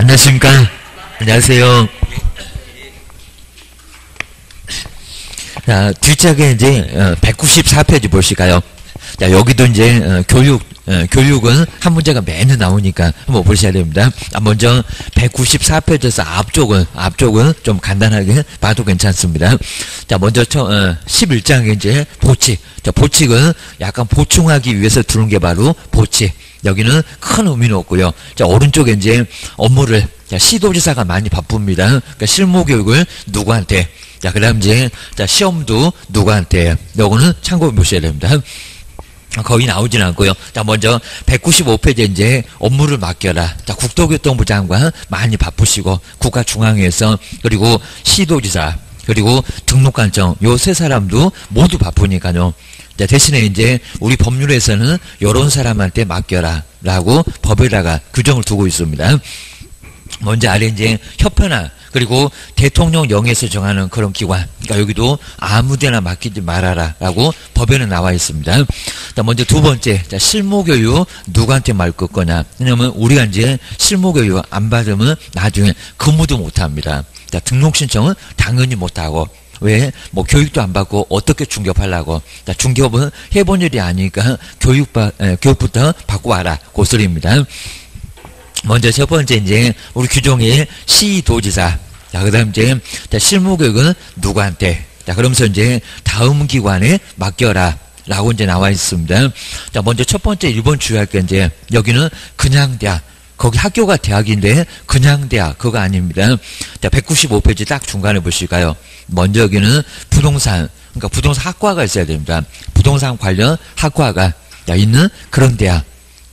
안녕하십니까? 안녕하세요. 자, 뒷짝에 이제 194페이지 보실까요? 자, 여기도 이제 교육은 한 문제가 매년 나오니까 한번 보셔야 됩니다. 먼저 194페이지에서 앞쪽은 좀 간단하게 봐도 괜찮습니다. 자, 먼저 11장에 이제 보칙. 자, 보칙은 약간 보충하기 위해서 두는 게 바로 보칙. 여기는 큰 의미는 없고요. 자, 오른쪽에 이제 업무를, 자, 시도지사가 많이 바쁩니다. 그러니까 실무교육을 누구한테, 자, 그 다음 이제, 자, 시험도 누구한테, 요거는 참고해 보셔야 됩니다. 거의 나오진 않고요. 자, 먼저 195페이지에 이제 업무를 맡겨라. 자, 국토교통부 장관 많이 바쁘시고, 국가중앙위에서, 그리고 시도지사, 그리고 등록관청, 요 세 사람도 모두 바쁘니까요. 자, 대신에 이제 우리 법률에서는 요런 사람한테 맡겨라 라고 법에다가 규정을 두고 있습니다. 먼저 아래 이제 협회나 그리고 대통령령에서 정하는 그런 기관, 그러니까 여기도 아무데나 맡기지 말아라 라고 법에는 나와 있습니다. 자, 먼저 두 번째, 자, 실무교육 누구한테 맡길 거냐. 왜냐면 우리가 이제 실무교육 안 받으면 나중에 근무도 못 합니다. 자, 등록신청은 당연히 못 하고, 왜? 뭐 교육도 안 받고 어떻게 중개하려고. 자, 중개업은 해본 일이 아니니까 교육부터 받고 와라. 그 소리입니다. 먼저 첫 번째 이제 우리 규정의 시도지사. 자, 그 다음 이제 자, 실무교육은 누구한테. 자, 그러면서 이제 다음 기관에 맡겨라 라고 이제 나와 있습니다. 자, 먼저 첫 번째 1번 주의할 게 이제 여기는 그냥 대학. 거기 학교가 대학인데 그냥 대학 그거 아닙니다. 자, 195페이지 딱 중간에 보실까요? 먼저 여기는 부동산, 그러니까 부동산 학과가 있어야 됩니다. 부동산 관련 학과가 있는 그런 대학.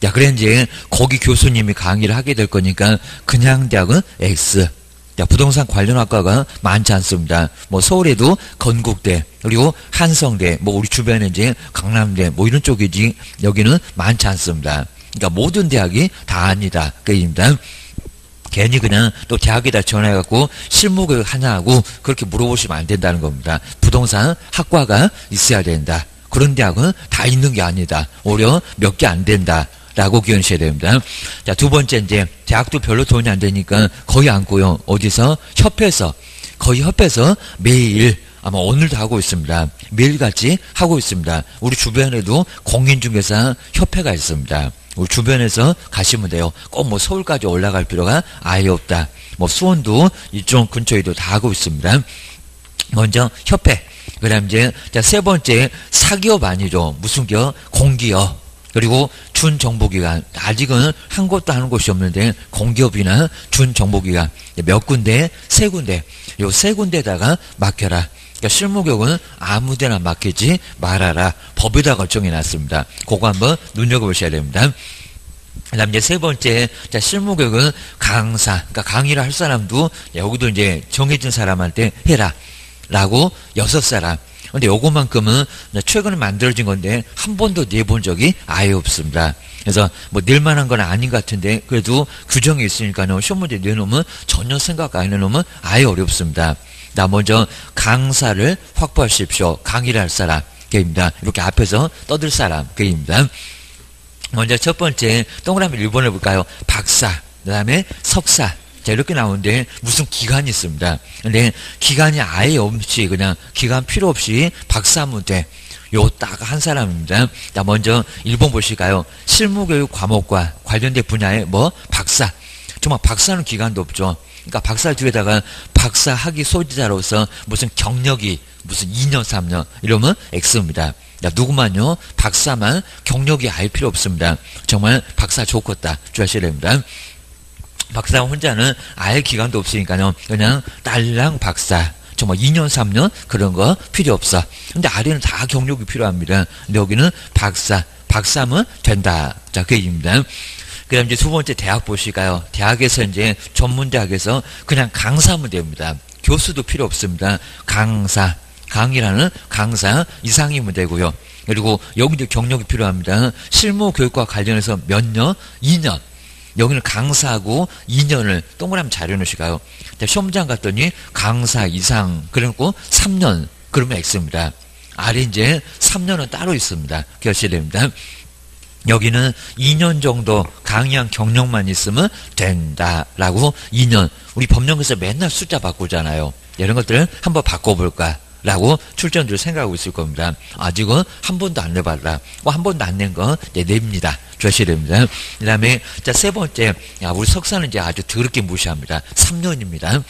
자, 그래 이제 거기 교수님이 강의를 하게 될 거니까 그냥 대학은 X. 자, 부동산 관련 학과가 많지 않습니다. 뭐 서울에도 건국대, 그리고 한성대, 뭐 우리 주변에 이제 강남대, 뭐 이런 쪽이지 여기는 많지 않습니다. 그러니까 모든 대학이 다 아니다. 그 얘기입니다. 괜히 그냥 또 대학에다 전화해갖고 실무교육 하냐고 그렇게 물어보시면 안 된다는 겁니다. 부동산 학과가 있어야 된다. 그런 대학은 다 있는 게 아니다. 오히려 몇 개 안 된다. 라고 기억하셔야 됩니다. 자, 두 번째 이제 대학도 별로 돈이 안 되니까 거의 않고요. 어디서? 협회에서. 거의 협회에서 매일 아마 오늘도 하고 있습니다. 매일같이 하고 있습니다. 우리 주변에도 공인중개사 협회가 있습니다. 우리 주변에서 가시면 돼요. 꼭 뭐 서울까지 올라갈 필요가 아예 없다. 뭐 수원도 이쪽 근처에도 다 하고 있습니다. 먼저 협회. 그 다음 이제 세 번째 사기업 아니죠. 무슨 기업? 공기업. 그리고 준정보기관. 아직은 한 곳도 하는 곳이 없는데 공기업이나 준정보기관 몇 군데? 세 군데. 요 세 군데다가 맡겨라. 그러니까 실무교육은 아무데나 맡기지 말아라. 법에다 결정해놨습니다. 그거 한번 눈여겨보셔야 됩니다. 그 다음 이제 세 번째, 자, 실무교육은 강사, 그러니까 강의를 할 사람도 여기도 이제 정해진 사람한테 해라. 라고 6사람. 근데 요것만큼은 최근에 만들어진 건데 한 번도 내본 적이 아예 없습니다. 그래서 뭐 낼만한 건 아닌 것 같은데 그래도 규정이 있으니까요. 시험 문제 내놓으면 전혀 생각 안 해놓으면 아예 어렵습니다. 나 먼저 강사를 확보하십시오. 강의를 할 사람. 그입니다. 이렇게 앞에서 떠들 사람. 그입니다. 먼저 첫 번째 동그라미 1번 해볼까요? 박사. 그 다음에 석사. 자, 이렇게 나오는데 무슨 기간이 있습니다. 근데 기간이 아예 없이 그냥 기간 필요 없이 박사하면 돼. 요 딱 한 사람입니다. 자, 먼저 1번 보실까요? 실무교육 과목과 관련된 분야의 뭐? 박사. 정말 박사는 기간도 없죠. 그러니까 박사 뒤에다가 박사 학위 소지자로서 무슨 경력이 무슨 2년, 3년 이러면 X입니다. 자, 누구만요? 박사만 경력이 아예 필요 없습니다. 정말 박사 좋겠다. 주의하셔야 됩니다. 박사 혼자는 아예 기간도 없으니까요. 그냥 딸랑 박사. 정말 2년, 3년 그런 거 필요 없어. 근데 아래는 다 경력이 필요합니다. 근데 여기는 박사. 박사면 된다. 자, 그 얘기입니다. 그 다음 이제 두 번째 대학 보실까요? 대학에서 이제 전문대학에서 그냥 강사하면 됩니다. 교수도 필요 없습니다. 강사. 강의라는 강사 이상이면 되고요. 그리고 여기도 경력이 필요합니다. 실무교육과 관련해서 몇 년? 2년. 여기는 강사하고 2년을 동그라미 잘 해놓으실까요? 시험장 갔더니 강사 이상 그래놓고 3년 그러면 X입니다. 아래 이제 3년은 따로 있습니다. 기억하셔야 됩니다. 여기는 2년 정도 강의한 경력만 있으면 된다라고 2년. 우리 법령에서 맨날 숫자 바꾸잖아요. 이런 것들을 한번 바꿔볼까? 라고 출전들 생각하고 있을 겁니다. 아직은 한 번도 안 내봤다. 한 번도 안 낸 거 냅니다. 조셔야 됩니다. 그 다음에 자, 세 번째, 우리 석사는 이제 아주 더럽게 무시합니다. 3년입니다.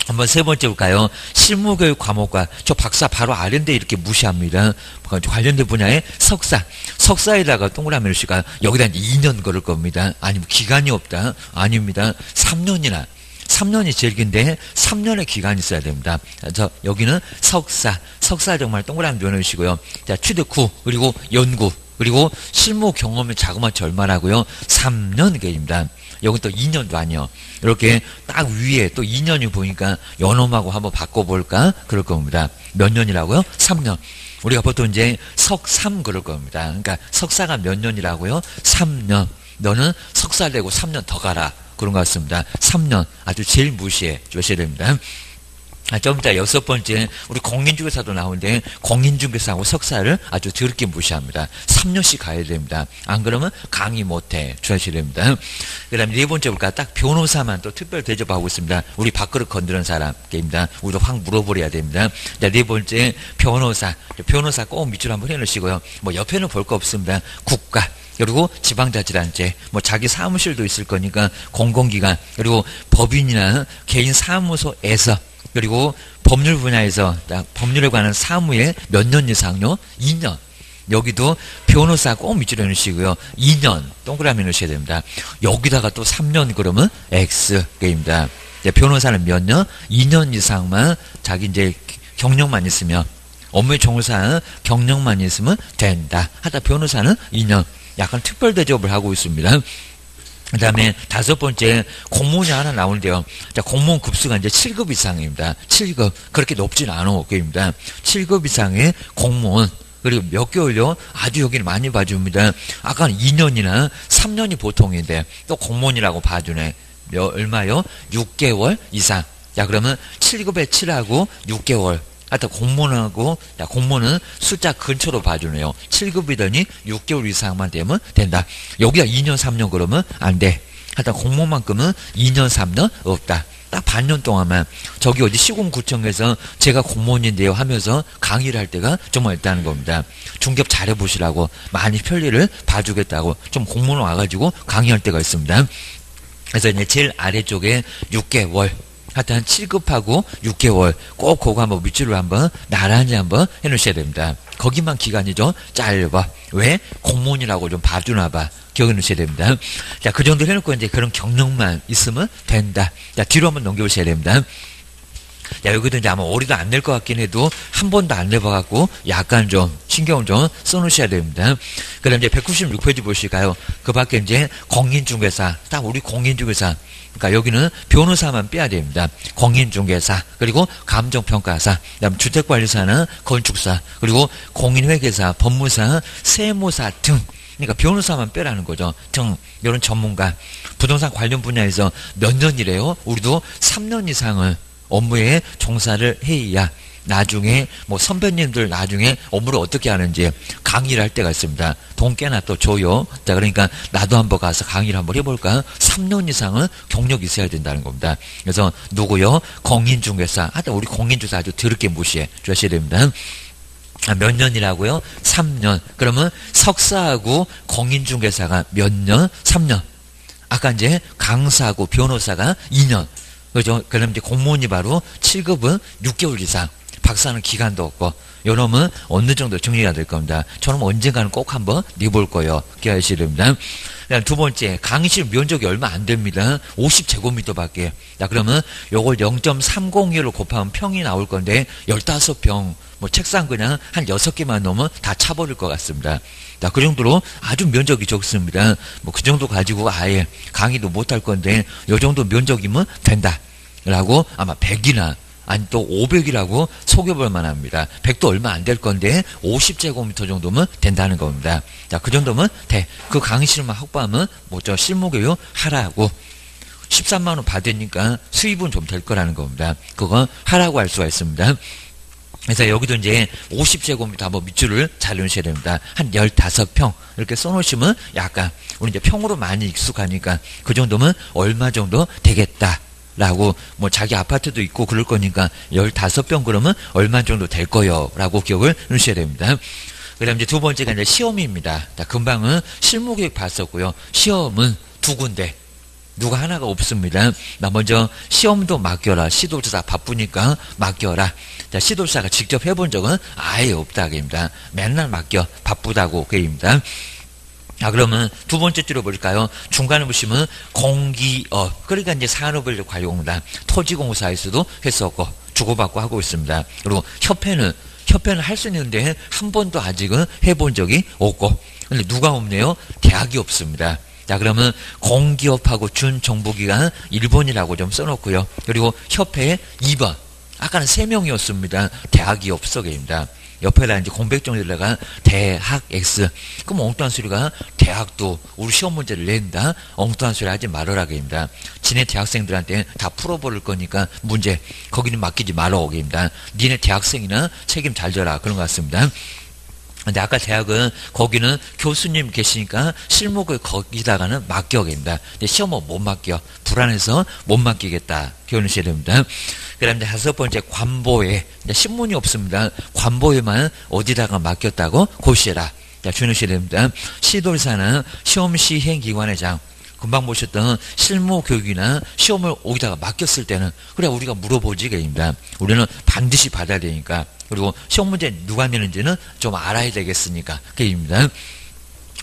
한번 세 번째 볼까요? 실무교육 과목과 저 박사 바로 아래인데 이렇게 무시합니다. 관련된 분야의 석사. 석사에다가 동그라미를 씌가 여기다 2년 걸을 겁니다. 아니면 기간이 없다. 아닙니다. 3년이나. 3년이 제일 긴데 3년의 기간이 있어야 됩니다. 그래서 여기는 석사. 석사 정말 동그라미 넣어주시고요. 자, 취득 후, 그리고 연구, 그리고 실무 경험이 자그마치 얼마라고요? 3년 계입니다. 여기 또 2년도 아니요. 이렇게 딱 위에 또 2년이 보니까 연놈하고 한번 바꿔볼까? 그럴 겁니다. 몇 년이라고요? 3년. 우리가 보통 이제 석3 그럴 겁니다. 그러니까 석사가 몇 년이라고요? 3년. 너는 석사 되고 3년 더 가라. 그런 것 같습니다. 3년. 아주 제일 무시해 주셔야 됩니다. 좀 이따 여섯 번째, 우리 공인중개사도 나오는데, 공인중개사하고 석사를 아주 더럽게 무시합니다. 3년씩 가야 됩니다. 안 그러면 강의 못해. 주셔야 됩니다. 그 다음에 네 번째 볼까? 딱 변호사만 또 특별 대접하고 있습니다. 우리 밥그릇 건드는 사람입니다. 우리도 확 물어버려야 됩니다. 자, 네 번째, 변호사. 변호사 꼭 밑줄 한번 해놓으시고요. 뭐 옆에는 볼 거 없습니다. 국가. 그리고 지방자치단체, 뭐 자기 사무실도 있을 거니까 공공기관, 그리고 법인이나 개인 사무소에서, 그리고 법률 분야에서 법률에 관한 사무에 몇 년 이상요? 2년. 여기도 변호사 꼭 밑줄에 넣으시고요. 2년 동그라미 넣으셔야 됩니다. 여기다가 또 3년 그러면 X입니다. 변호사는 몇 년? 2년 이상만 자기 이제 경력만 있으면, 업무에 종사하는 경력만 있으면 된다. 하다 변호사는 2년. 약간 특별 대접을 하고 있습니다. 그 다음에 다섯 번째, 공무원이 하나 나오는데요. 자, 공무원 급수가 이제 7급 이상입니다. 7급. 그렇게 높진 않은 게임입니다. 7급 이상의 공무원. 그리고 몇 개월요? 아주 여기는 많이 봐줍니다. 아까는 2년이나 3년이 보통인데, 또 공무원이라고 봐주네. 얼마요? 6개월 이상. 자, 그러면 7급에 7하고 6개월. 하여튼 공무원하고, 공무원은 숫자 근처로 봐주네요. 7급이더니 6개월 이상만 되면 된다. 여기가 2년, 3년 그러면 안 돼. 하여튼 공무원만큼은 2년, 3년 없다. 딱 반년 동안만 저기 어디 시군구청에서 제가 공무원인데요 하면서 강의를 할 때가 정말 있다는 겁니다. 중개업 잘해보시라고 많이 편리를 봐주겠다고 좀 공무원 와가지고 강의할 때가 있습니다. 그래서 이제 제일 아래쪽에 6개월. 하여튼 한 7급하고 6개월 꼭 그거 한번 밑줄을 한번 나란히 한번 해놓으셔야 됩니다. 거기만 기간이 좀 짧아. 왜? 공무원이라고 좀 봐주나 봐. 기억해 놓으셔야 됩니다. 자, 그 정도 해놓고 이제 그런 경력만 있으면 된다. 자, 뒤로 한번 넘겨보셔야 됩니다. 야, 여기도 이제 아마 오리도 안 낼 것 같긴 해도 한 번도 안 내봐갖고 약간 좀 신경을 좀 써놓으셔야 됩니다. 그 다음 이제 196페이지 보실까요? 그 밖에 이제 공인중개사. 딱 우리 공인중개사. 그러니까 여기는 변호사만 빼야 됩니다. 공인중개사, 그리고 감정평가사, 그다음 주택관리사나 건축사, 그리고 공인회계사, 법무사, 세무사 등. 그러니까 변호사만 빼라는 거죠. 등 이런 전문가. 부동산 관련 분야에서 몇 년이래요? 우리도 3년 이상을 업무에 종사를 해야 나중에 뭐 선배님들 나중에 업무를 어떻게 하는지 강의를 할 때가 있습니다. 돈 꽤나 또 줘요. 자, 그러니까 나도 한번 가서 강의를 한번 해볼까? 3년 이상은 경력이 있어야 된다는 겁니다. 그래서 누구요? 공인중개사. 하여튼 우리 공인중개사 아주 더럽게 무시해 주셔야 됩니다. 몇 년이라고요? 3년. 그러면 석사하고 공인중개사가 몇 년? 3년. 아까 이제 강사하고 변호사가 2년. 그죠? 그럼 이제 공무원이 바로 7급은 6개월 이상. 박사는 기간도 없고, 요놈은 어느 정도 정리가 될 겁니다. 저는 언젠가는 꼭 한번 내볼 거예요. 기억하셔야 됩니다. 그다음 두 번째, 강의실 면적이 얼마 안 됩니다. 50제곱미터밖에. 자, 그러면 요걸 0.301로 곱하면 평이 나올 건데, 15평, 뭐 책상 그냥 한 6개만 넣으면 다 차버릴 것 같습니다. 자, 그 정도로 아주 면적이 적습니다. 뭐 그 정도 가지고 아예 강의도 못 할 건데, 요 정도 면적이면 된다. 라고 아마 100이나, 아니 또 500이라고 속여볼 만합니다. 100도 얼마 안 될 건데 50제곱미터 정도면 된다는 겁니다. 자, 그 정도면 돼. 그 강의실만 확보하면 뭐 저 실무교육 하라고 13만 원 받으니까 수입은 좀 될 거라는 겁니다. 그거 하라고 할 수가 있습니다. 그래서 여기도 이제 50제곱미터 한번 밑줄을 잘 넣으셔야 됩니다. 한 15평 이렇게 써놓으시면 약간 우리 이제 평으로 많이 익숙하니까 그 정도면 얼마 정도 되겠다라고 뭐 자기 아파트도 있고 그럴 거니까 15평 그러면 얼마 정도 될 거요 라고 기억을 넣으셔야 됩니다. 그 다음 이제 두 번째가 이제 시험입니다. 자, 금방은 실무계획 봤었고요. 시험은 두 군데. 누가 하나가 없습니다. 나 먼저 시험도 맡겨라. 시도조사 바쁘니까 맡겨라. 자, 시도조사가 직접 해본 적은 아예 없다. 그입니다. 맨날 맡겨. 바쁘다고. 그입니다. 자, 그러면 두 번째 줄을 볼까요? 중간에 보시면 공기업. 그러니까 이제 산업을 관용다. 토지공사에서도 했었고, 주고받고 하고 있습니다. 그리고 협회는 할 수 있는데 한 번도 아직은 해본 적이 없고. 근데 누가 없네요? 대학이 없습니다. 자, 그러면 공기업하고 준정부기관 1번이라고 좀 써놓고요. 그리고 협회 2번. 아까는 3명이었습니다. 대학이 없어게입니다. 옆에다 이제 공백정에다가 대학 X. 그럼 엉뚱한 소리가 대학도 우리 시험 문제를 낸다. 엉뚱한 소리 하지 말아라게입니다. 지네 대학생들한테 다 풀어버릴 거니까 문제 거기는 맡기지 말아오게입니다. 니네 대학생이나 책임 잘 져라. 그런 것 같습니다. 근데 아까 대학은 거기는 교수님 계시니까 실목을 거기다가는 맡겨야됩니다. 근데 시험은 못 맡겨. 불안해서 못 맡기겠다. 기억하셔야 됩니다. 그 다음에 다섯 번째 관보에 신문이 없습니다. 관보에만 어디다가 맡겼다고 고시해라. 자, 주의하셔야 됩니다. 시도사는 시험 시행기관회장 금방 보셨던 실무교육이나 시험을 어디다가 맡겼을 때는 그래 우리가 물어보지 그입니다. 우리는 반드시 받아야 되니까. 그리고 시험 문제 누가 내는지는 좀 알아야 되겠으니까 그입니다.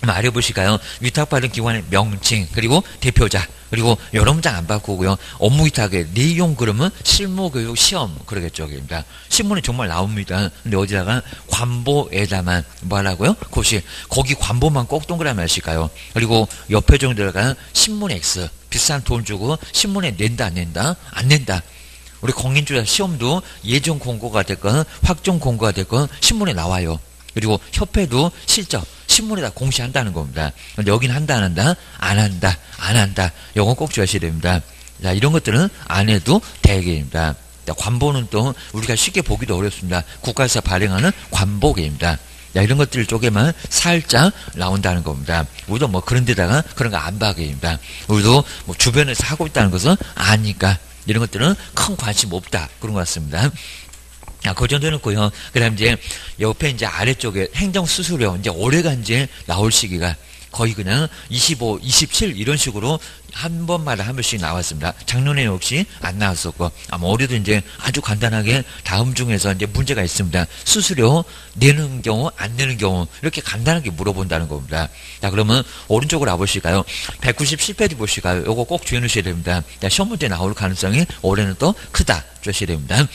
알아보실까요? 위탁받은 기관의 명칭 그리고 대표자 그리고 여러 문장 안 바꾸고요. 업무 위탁의 내용 그러면 실무교육 시험 그러겠죠. 입니다. 신문에 정말 나옵니다. 근데 어디다가 관보에다만 뭐라고요? 고시 거기 관보만 꼭 동그라미 하실까요? 그리고 옆에 정도다가 신문 X 비싼 돈 주고 신문에 낸다 안 낸다? 안 낸다. 우리 공인주사 시험도 예정 공고가 됐건 확정 공고가 됐건 신문에 나와요. 그리고 협회도 실적 신문에다 공시한다는 겁니다. 근데 여긴 한다 안 한다? 안 한다. 안 한다. 요건 꼭 주셔야 됩니다. 자, 이런 것들은 안 해도 되게입니다. 관보는 또 우리가 쉽게 보기도 어렵습니다. 국가에서 발행하는 관보계입니다. 자, 이런 것들 쪽에만 살짝 나온다는 겁니다. 우리도 뭐 그런 데다가 그런 거 안 봐게입니다. 우리도 뭐 주변에서 하고 있다는 것은 아니까 이런 것들은 큰 관심 없다. 그런 것 같습니다. 자, 그 정도 해놓고요. 그 다음 이제 옆에 이제 아래쪽에 행정수수료 이제 올해가 이제 나올 시기가 거의 그냥 25, 27 이런 식으로 한 번마다 한 번씩 나왔습니다. 작년에 역시 안 나왔었고 아마 올해도 이제 아주 간단하게 다음 중에서 이제 문제가 있습니다. 수수료 내는 경우 안 내는 경우 이렇게 간단하게 물어본다는 겁니다. 자, 그러면 오른쪽으로 와보실까요? 197페이지 보실까요? 요거 꼭 주의 놓으셔야 됩니다. 자, 시험 문제 나올 가능성이 올해는 또 크다 주셔야 됩니다.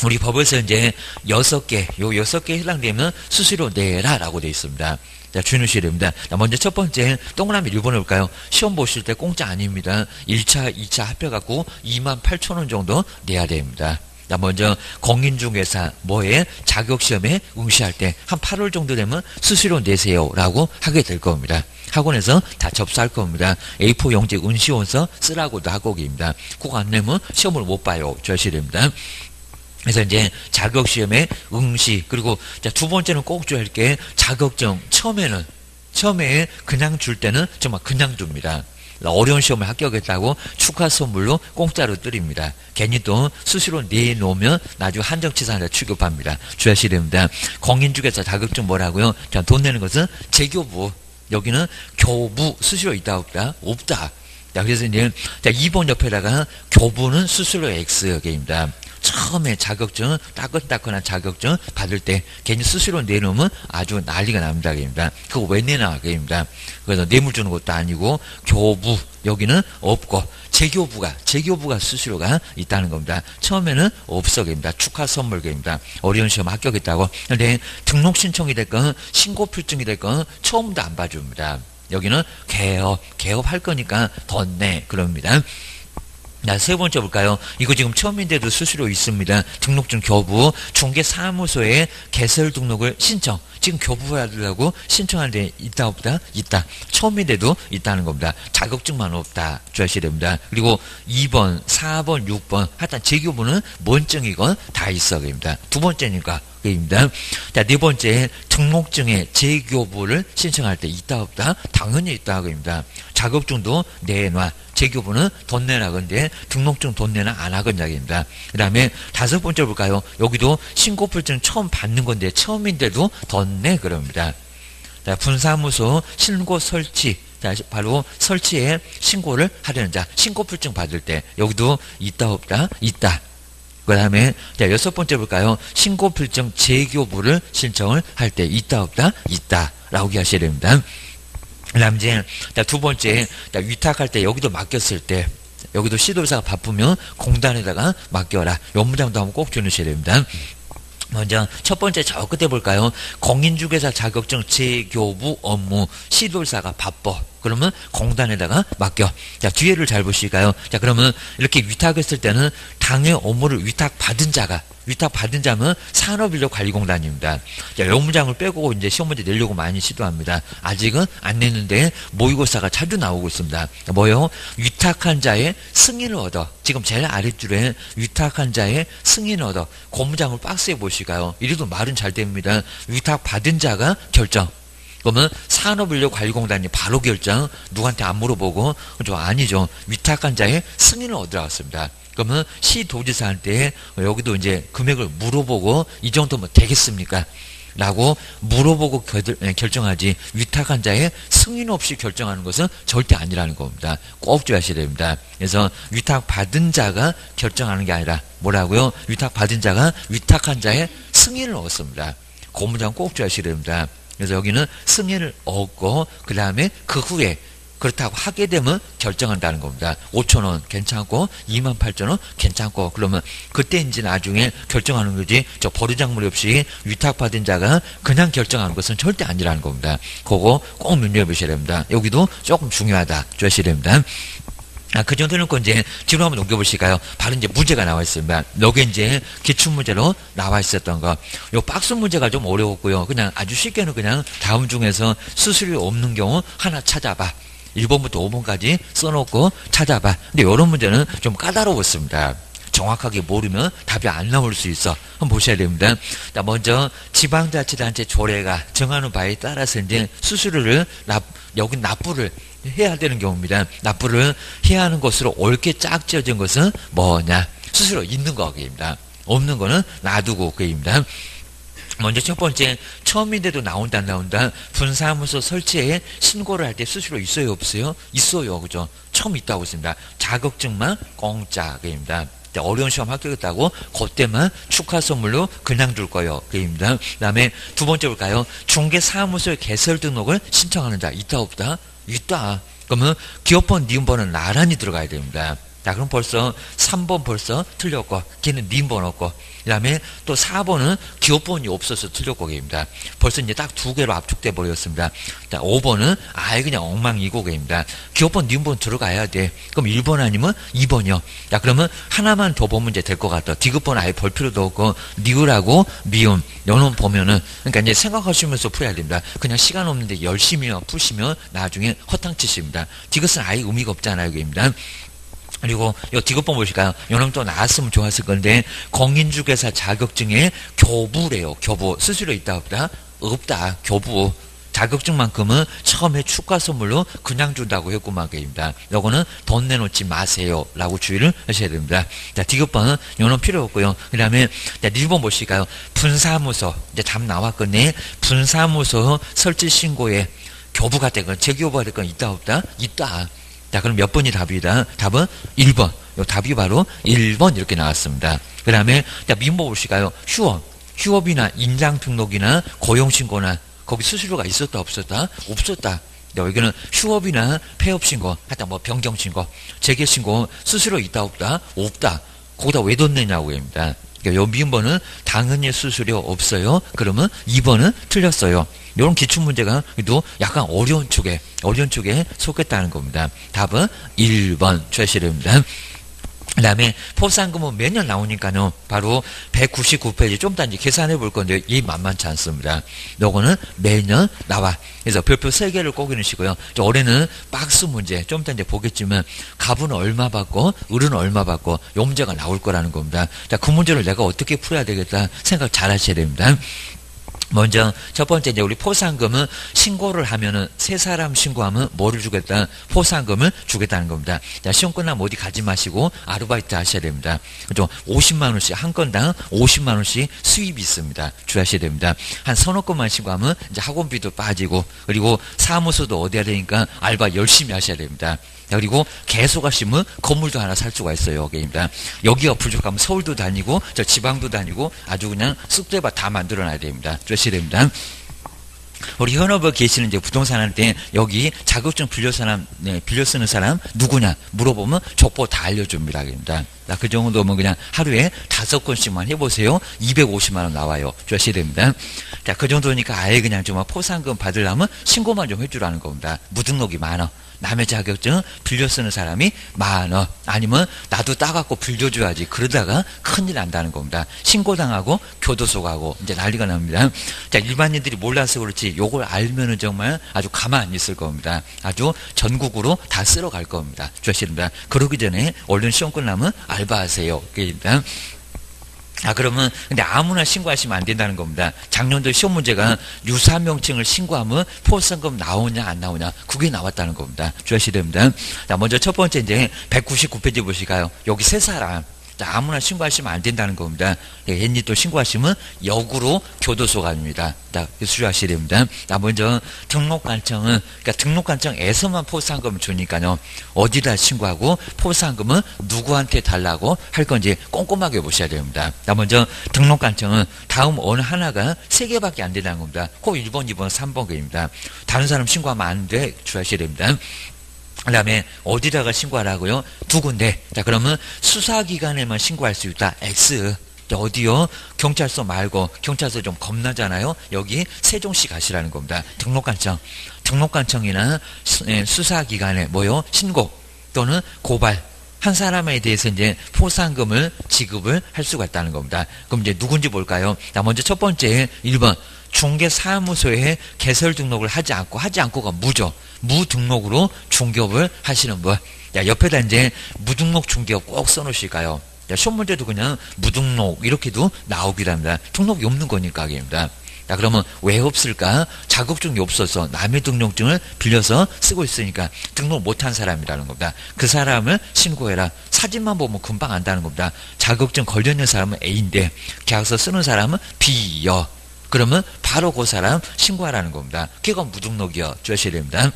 우리 법에서 이제 6개, 요 6개에 해당되면 수수료 내라라고 되어 있습니다. 자, 주의하셔야 됩니다. 자, 먼저 첫 번째, 동그라미 1번 해볼까요? 시험 보실 때 공짜 아닙니다. 1차, 2차 합해갖고 28,000원 정도 내야 됩니다. 자, 먼저 공인중개사 뭐에 자격시험에 응시할 때 한 8월 정도 되면 수수료 내세요라고 하게 될 겁니다. 학원에서 다 접수할 겁니다. A4 용지 응시원서 쓰라고도 하고 계십니다. 그거 안 내면 시험을 못 봐요. 주의하셔야 됩니다. 그래서 이제 자격시험에 응시 그리고 자, 두 번째는 꼭 줘야 할 게 자격증 처음에 그냥 줄 때는 정말 그냥 줍니다. 어려운 시험을 합격했다고 축하 선물로 공짜로 드립니다. 괜히 또 수수료 내놓으면 나중에 한정치사한테 취급합니다. 주의하셔야 됩니다. 공인중개사 자격증 뭐라고요? 자, 돈 내는 것은 재교부 여기는 교부 수수료 있다 없다? 없다. 자, 그래서 이제 자, 2번 옆에다가 교부는 수수료 X입니다. 처음에 자격증, 따끈따끈한 자격증 받을 때 괜히 수수료 내놓으면 아주 난리가 납니다. 그거 왜 내나? 그래서 뇌물 주는 것도 아니고 교부, 여기는 없고 재교부가 수수료가 있다는 겁니다. 처음에는 없어. 축하 선물. 어려운 시험 합격했다고. 근데 등록 신청이 됐건 신고 필증이 됐건 처음부터 안 봐줍니다. 여기는 개업할 거니까 더 내. 그럽니다. 자, 세 번째 볼까요? 이거 지금 처음인데도 수수료 있습니다. 등록증 교부, 중개사무소에 개설 등록을 신청. 지금 교부하려고 신청하는 데 있다 없다? 있다. 처음인데도 있다는 겁니다. 자격증만 없다. 주의하셔야 됩니다. 그리고 2번, 4번, 6번 하여튼 재교부는 뭔 증이건 다 있어. 그입니다. 두 번째니까. 입니다. 자, 네 번째, 등록증에 재교부를 신청할 때 있다 없다? 당연히 있다. 그입니다. 자격증도 내놔. 재교부는 돈 내라. 근데 등록증 돈 내나 안 하겠냐입니다. 그 다음에 다섯 번째 볼까요? 여기도 신고불증 처음 받는 건데 처음인데도 돈 내. 그럽니다. 자, 분사무소 신고 설치. 자, 바로 설치에 신고를 하려는 자. 신고불증 받을 때 여기도 있다 없다? 있다. 그 다음에 자, 여섯 번째 볼까요? 신고불증 재교부를 신청을 할 때 있다 없다? 있다. 라고 하셔야 됩니다. 그 다음 이제 두 번째 위탁할 때 여기도 맡겼을 때 여기도 시도사가 바쁘면 공단에다가 맡겨라. 이 문장도 한번 꼭 주셔야 됩니다. 먼저 첫 번째 저 끝에 볼까요? 공인중개사 자격증 재교부 업무 시도사가 바빠. 그러면 공단에다가 맡겨. 자, 뒤에를 잘 보실까요? 자, 그러면 이렇게 위탁했을 때는 당의 업무를 위탁받은 자면 산업인력관리공단입니다. 자, 이 문장을 빼고 이제 시험 문제 내려고 많이 시도합니다. 아직은 안 냈는데 모의고사가 자주 나오고 있습니다. 뭐요? 위탁한 자의 승인을 얻어. 지금 제일 아랫줄에 위탁한 자의 승인을 얻어. 그 문장을 박스에 보실까요? 이래도 말은 잘 됩니다. 위탁받은 자가 결정. 그러면 산업인력관리공단이 바로 결정. 누구한테 안 물어보고 저 아니죠. 위탁한 자의 승인을 얻으라왔습니다. 그러면 시도지사한테 여기도 이제 금액을 물어보고 이 정도면 되겠습니까? 라고 물어보고 결정하지 위탁한 자의 승인 없이 결정하는 것은 절대 아니라는 겁니다. 꼭 주의하셔야 됩니다. 그래서 위탁받은 자가 결정하는 게 아니라 뭐라고요? 위탁받은 자가 위탁한 자의 승인을 얻습니다. 그 문장 꼭 주의하셔야 됩니다. 그래서 여기는 승인을 얻고 그 다음에 그 후에 그렇다고 하게 되면 결정한다는 겁니다. 5,000원 괜찮고 28,000원 괜찮고 그러면 그때 이제 나중에 결정하는 거지 저 버르장머리 없이 위탁받은 자가 그냥 결정하는 것은 절대 아니라는 겁니다. 그거 꼭 눈여겨보셔야 됩니다. 여기도 조금 중요하다. 주셔야 됩니다. 그 정도는 이제 뒤로 한번 넘겨보실까요? 바로 이제 문제가 나와 있습니다. 여기 이제 기출문제로 나와 있었던 거. 요 박스 문제가 좀 어려웠고요. 그냥 아주 쉽게는 그냥 다음 중에서 수수료 없는 경우 하나 찾아봐. 1번부터 5번까지 써놓고 찾아봐. 근데 이런 문제는 좀 까다로웠습니다. 정확하게 모르면 답이 안 나올 수 있어. 한번 보셔야 됩니다. 자, 먼저 지방자치단체 조례가 정하는 바에 따라서 이제 수수료를 여기 납부를 해야 되는 경우입니다. 납부를 해야 하는 것으로 옳게 짝지어진 것은 뭐냐? 수수료 있는 거입니다. 없는 거는 놔두고 그입니다. 먼저 첫 번째, 처음인데도 나온다 안 나온다. 분사무소 설치에 신고를 할 때 수수료 있어요 없어요? 있어요. 그죠? 처음 있다고 했습니다. 자격증만 공짜입니다. 어려운 시험 합격했다고 그때만 축하 선물로 그냥 줄 거예요. 그입니다. 그 다음에 두 번째 볼까요? 중개사무소에 개설 등록을 신청하는 자 있다 없다? 있다. 그러면 기업번, 니은번은 나란히 들어가야 됩니다. 자, 그럼 벌써 3번 벌써 틀렸고, 걔는 니은번 없고, 그 다음에 또 4번은 기업번이 없어서 틀렸고, 걔입니다. 벌써 이제 딱 두 개로 압축돼 버렸습니다. 자, 5번은 아예 그냥 엉망이고, 걔입니다. 기업번, 니은번 들어가야 돼. 그럼 1번 아니면 2번이요. 자, 그러면 하나만 더 보면 이제 될 것 같다. 디귿번 아예 볼 필요도 없고, 니을하고 미음, 요놈 보면은, 그러니까 이제 생각하시면서 풀어야 됩니다. 그냥 시간 없는데 열심히 푸시면 나중에 허탕치십니다. 디귿은 아예 의미가 없잖아요, 걔입니다. 그리고 요 디귿번 보실까요? 요놈 또 나왔으면 좋았을 건데 공인중개사 자격증에 교부래요. 교부. 수수료 있다 없다? 없다. 교부. 자격증만큼은 처음에 축하 선물로 그냥 준다고 했구만 게입니다. 요거는 돈 내놓지 마세요. 라고 주의를 하셔야 됩니다. 자, 디귿번은 요놈 필요 없고요. 그 다음에 1번 보실까요? 분사무소. 이제 답 나왔거든요. 분사무소 설치 신고에 교부가 되건 재교부가 되건 있다 없다? 있다. 자, 그럼 몇 번이 답이다? 답은 1번. 요 답이 바로 1번 이렇게 나왔습니다. 그 다음에, 자, 민법 보실까요? 휴업. 휴업이나 인장등록이나 고용신고나 거기 수수료가 있었다, 없었다? 없었다. 여기는 휴업이나 폐업신고, 하여튼 뭐 변경신고, 재개신고, 수수료 있다, 없다? 없다. 거기다 왜 돈 내냐고 합니다. 그러니까 요 민번은 당연히 수수료 없어요. 그러면 2번은 틀렸어요. 이런 기출문제가 또 약간 어려운 쪽에 속했다는 겁니다. 답은 1번 최실입니다. 그 다음에 포상금은 매년 나오니까요. 바로 199페이지 좀 더 이제 계산해 볼 건데 이 만만치 않습니다. 요거는 매년 나와. 그래서 별표 3개를 꼭 넣으시고요. 올해는 박스 문제 좀 더 이제 보겠지만 갑은 얼마 받고 을은 얼마 받고 요 문제가 나올 거라는 겁니다. 자, 그 문제를 내가 어떻게 풀어야 되겠다 생각 잘 하셔야 됩니다. 먼저 첫 번째 이제 우리 포상금은 신고를 하면은 세 사람 신고하면 뭐를 주겠다? 포상금을 주겠다는 겁니다. 자, 시험 끝나면 어디 가지 마시고 아르바이트 하셔야 됩니다. 그죠? 50만 원씩 한 건당 50만 원씩 수입이 있습니다. 주하셔야 됩니다. 한 서너 건만 신고하면 이제 학원비도 빠지고 그리고 사무소도 어디 해야 되니까 알바 열심히 하셔야 됩니다. 그리고 계속 하시면 건물도 하나 살 수가 있어요. 여기입니다. 여기가 부족하면 서울도 다니고 저 지방도 다니고 아주 그냥 쑥대밭 다 만들어놔야 됩니다. 주셔야 됩니다. 우리 현업에 계시는 이제 부동산한테 여기 자격증 빌려 쓰는 사람 누구냐 물어보면 족보 다 알려줍니다. 그 정도면 그냥 하루에 5건씩만 해보세요. 250만 원 나와요. 주셔야 됩니다. 자, 그 정도니까 아예 그냥 좀 포상금 받으려면 신고만 좀 해주라는 겁니다. 무등록이 많아. 남의 자격증 빌려 쓰는 사람이 많아. 아니면 나도 따갖고 빌려줘야지. 그러다가 큰일 난다는 겁니다. 신고당하고 교도소 가고 이제 난리가 납니다. 자, 일반인들이 몰라서 그렇지 요걸 알면은 정말 아주 가만 안 있을 겁니다. 아주 전국으로 다 쓸어갈 겁니다. 주시입니다. 그러기 전에 얼른 시험 끝나면 알바하세요. 그러니까 그러면 근데 아무나 신고하시면 안 된다는 겁니다. 작년도 시험 문제가 유사명칭을 신고하면 포상금 나오냐 안 나오냐 그게 나왔다는 겁니다. 주의하셔야 됩니다. 자, 먼저 첫 번째 이제 199페이지 보시가요. 여기 세 사람 자, 아무나 신고하시면 안 된다는 겁니다. 괜히 또 신고하시면 역으로 교도소 갑니다. 자, 수주하셔야 됩니다. 자, 먼저 등록관청은 그러니까 등록관청에서만 포상금을 주니까요. 어디다 신고하고 포상금은 누구한테 달라고 할 건지 꼼꼼하게 보셔야 됩니다. 자, 먼저 등록관청은 다음 어느 하나가 3개밖에 안 된다는 겁니다. 그 1번, 2번, 3번 입니다. 다른 사람 신고하면 안 돼. 주의하셔야 됩니다. 그 다음에 어디다가 신고하라고요? 2군데. 자, 그러면 수사기관에만 신고할 수 있다. X. 자, 어디요? 경찰서 말고 경찰서 좀 겁나잖아요. 여기 세종시 가시라는 겁니다. 등록관청. 등록관청이나 수사기관에 뭐요? 신고 또는 고발. 한 사람에 대해서 이제 포상금을 지급을 할 수가 있다는 겁니다. 그럼 이제 누군지 볼까요? 자, 먼저 첫 번째 1번. 중개사무소에 개설 등록을 하지 않고가 무죠. 무등록으로 중개업을 하시는 분. 야, 옆에다 이제 무등록 중개업 꼭 써놓으실까요? 야, 시험 문제도 그냥 무등록 이렇게도 나오기도 합니다. 등록이 없는 거니까 입니다. 자, 그러면 왜 없을까? 자격증이 없어서 남의 등록증을 빌려서 쓰고 있으니까 등록 못한 사람이라는 겁니다. 그 사람을 신고해라. 사진만 보면 금방 안다는 겁니다. 자격증 걸려있는 사람은 A인데 계약서 쓰는 사람은 B여. 그러면 바로 그 사람 신고하라는 겁니다. 그건 무등록이요. 주셔야 됩니다.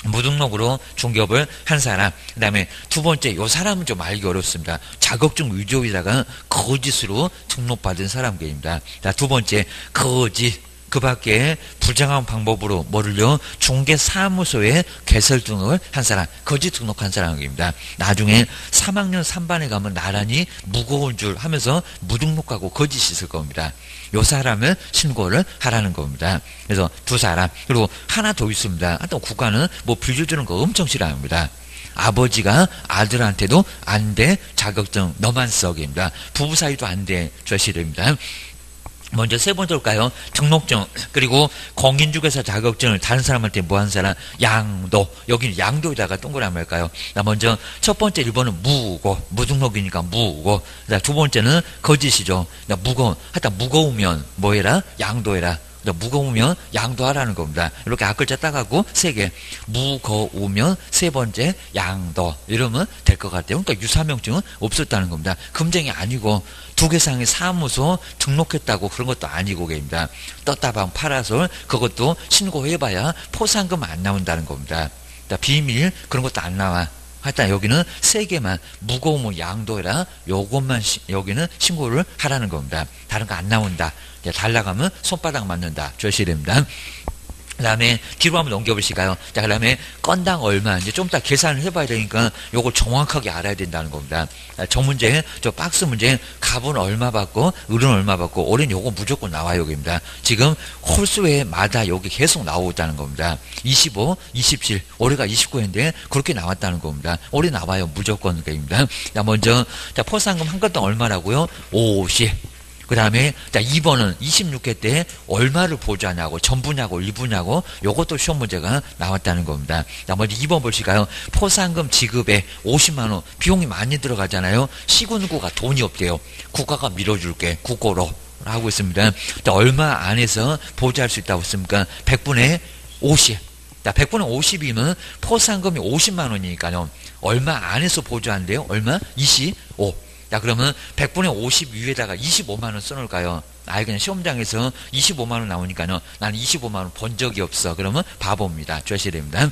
무등록으로 중개업을 한 사람. 그 다음에 두 번째 요 사람은 좀 알기 어렵습니다. 자격증 위조에다가 거짓으로 등록받은 사람입니다. 자, 두 번째 거짓. 그 밖에 부정한 방법으로 뭐를요? 중개사무소에 개설 등록을 한 사람, 거짓 등록한 사람입니다. 나중에 3학년 3반에 가면 나란히 무거운 줄 하면서 무등록하고 거짓이 있을 겁니다. 요 사람을 신고를 하라는 겁니다. 그래서 두 사람, 그리고 하나 더 있습니다. 또 국가는 뭐 빌려주는 거 엄청 싫어합니다. 아버지가 아들한테도 안 돼, 자격증 너만 써입니다. 부부 사이도 안 돼, 절실입니다. 먼저 세 번째 볼까요? 등록증 그리고 공인중개사 자격증을 다른 사람한테 뭐 한 사람 양도 여기는 양도에다가 동그라미 할까요? 먼저 첫 번째 1번은 무등록이니까 무고 두 번째는 거짓이죠. 하여튼 무거우면 뭐 해라? 양도해라. 무거우면 양도하라는 겁니다. 이렇게 앞글자 따가고 3개 무거우면 세 번째 양도 이러면 될 것 같아요. 그러니까 유사명증은 없었다는 겁니다. 금쟁이 아니고 두개상의 사무소 등록했다고 그런 것도 아니고 입니다. 떴다방 파라솔 그것도 신고해봐야 포상금 안 나온다는 겁니다. 비밀 그런 것도 안 나와. 하여튼 여기는 3개만 무거우면 양도해라. 요것만 여기는 신고를 하라는 겁니다. 다른 거 안 나온다. 잘 나가면 손바닥 맞는다. 주셔야 됩니다. 그 다음에 뒤로 한번 넘겨보실까요? 자, 그 다음에 건당 얼마, 이제 좀 이따 계산을 해봐야 되니까 요걸 정확하게 알아야 된다는 겁니다. 저 문제, 저 박스 문제, 갑은 얼마 받고, 을은 얼마 받고, 올해는 요거 무조건 나와요, 여기입니다. 지금 홀수회마다 여기 계속 나오고 있다는 겁니다. 25, 27, 올해가 29회인데 그렇게 나왔다는 겁니다. 올해 나와요, 무조건 그입니다. 자, 먼저, 자, 포상금 한 건당 얼마라고요? 50. 그 다음에, 자, 2번은 26회 때 얼마를 보좌냐고, 전부냐고, 일부냐고, 요것도 시험 문제가 나왔다는 겁니다. 자, 먼저 2번 보실까요? 포상금 지급에 50만원, 비용이 많이 들어가잖아요. 시군구가 돈이 없대요. 국가가 밀어줄게, 국고로. 하고 있습니다. 자, 얼마 안에서 보좌할 수 있다고 했습니까? 100분의 50. 자, 100분의 50이면 포상금이 50만원이니까요. 얼마 안에서 보좌한대요? 얼마? 25. 자, 그러면 100분의 50 위에다가 25만원 써놓을까요? 아예 그냥 시험장에서 25만원 나오니까요. 나는 25만원 본 적이 없어. 그러면 바보입니다. 주셔야 됩니다.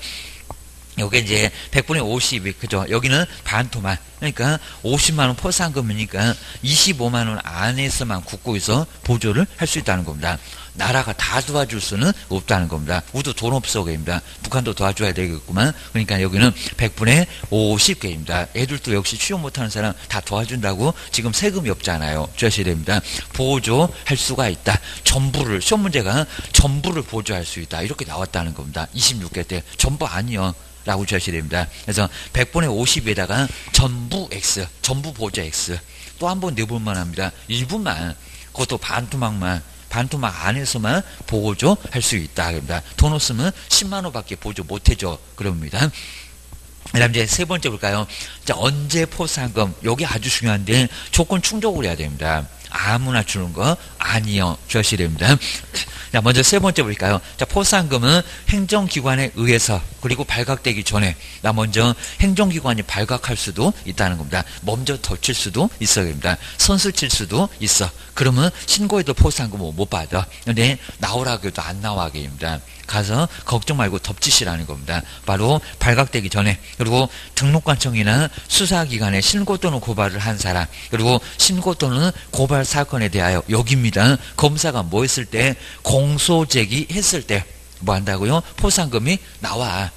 요게 이제 100분의 50이, 그죠? 여기는 반토막. 그러니까 50만원 포상금이니까 25만원 안에서만 국고에서 보조를 할 수 있다는 겁니다. 나라가 다 도와줄 수는 없다는 겁니다. 우리도 돈 없어, 개입니다. 북한도 도와줘야 되겠구만. 그러니까 여기는 100분의 50개입니다. 애들도 역시 취업 못하는 사람 다 도와준다고 지금 세금이 없잖아요. 주셔야 됩니다. 보조할 수가 있다. 전부를, 시험 문제가 전부를 보조할 수 있다. 이렇게 나왔다는 겁니다. 26개 때. 전부 아니요. 라고 주셔야 됩니다. 그래서 100분의 50에다가 전부 X, 전부 보조 X. 또 한 번 내볼만 합니다. 일부만, 그것도 반토막만, 반토막 안에서만 보조할 수 있다. 그럽니다. 돈 없으면 10만원 밖에 보조 못해줘. 그럽니다. 그 다음 이제 세 번째 볼까요? 자, 언제 포상금. 여기 아주 중요한데 조건 충족을 해야 됩니다. 아무나 주는 거 아니요. 주셔야 됩니다. 자, 먼저 세 번째 볼까요? 자, 포상금은 행정기관에 의해서 그리고 발각되기 전에 나 먼저 행정기관이 발각할 수도 있다는 겁니다. 먼저 덮칠 수도 있어야 됩니다. 선수 칠 수도 있어. 그러면 신고해도 포상금 못 받아. 근데 나오라고 해도 안 나와게 됩니다. 가서 걱정 말고 덮치시라는 겁니다. 바로 발각되기 전에, 그리고 등록관청이나 수사기관에 신고 또는 고발을 한 사람, 그리고 신고 또는 고발 사건에 대하여 여기입니다. 검사가 뭐 했을 때, 공소제기 했을 때 뭐 한다고요? 포상금이 나와.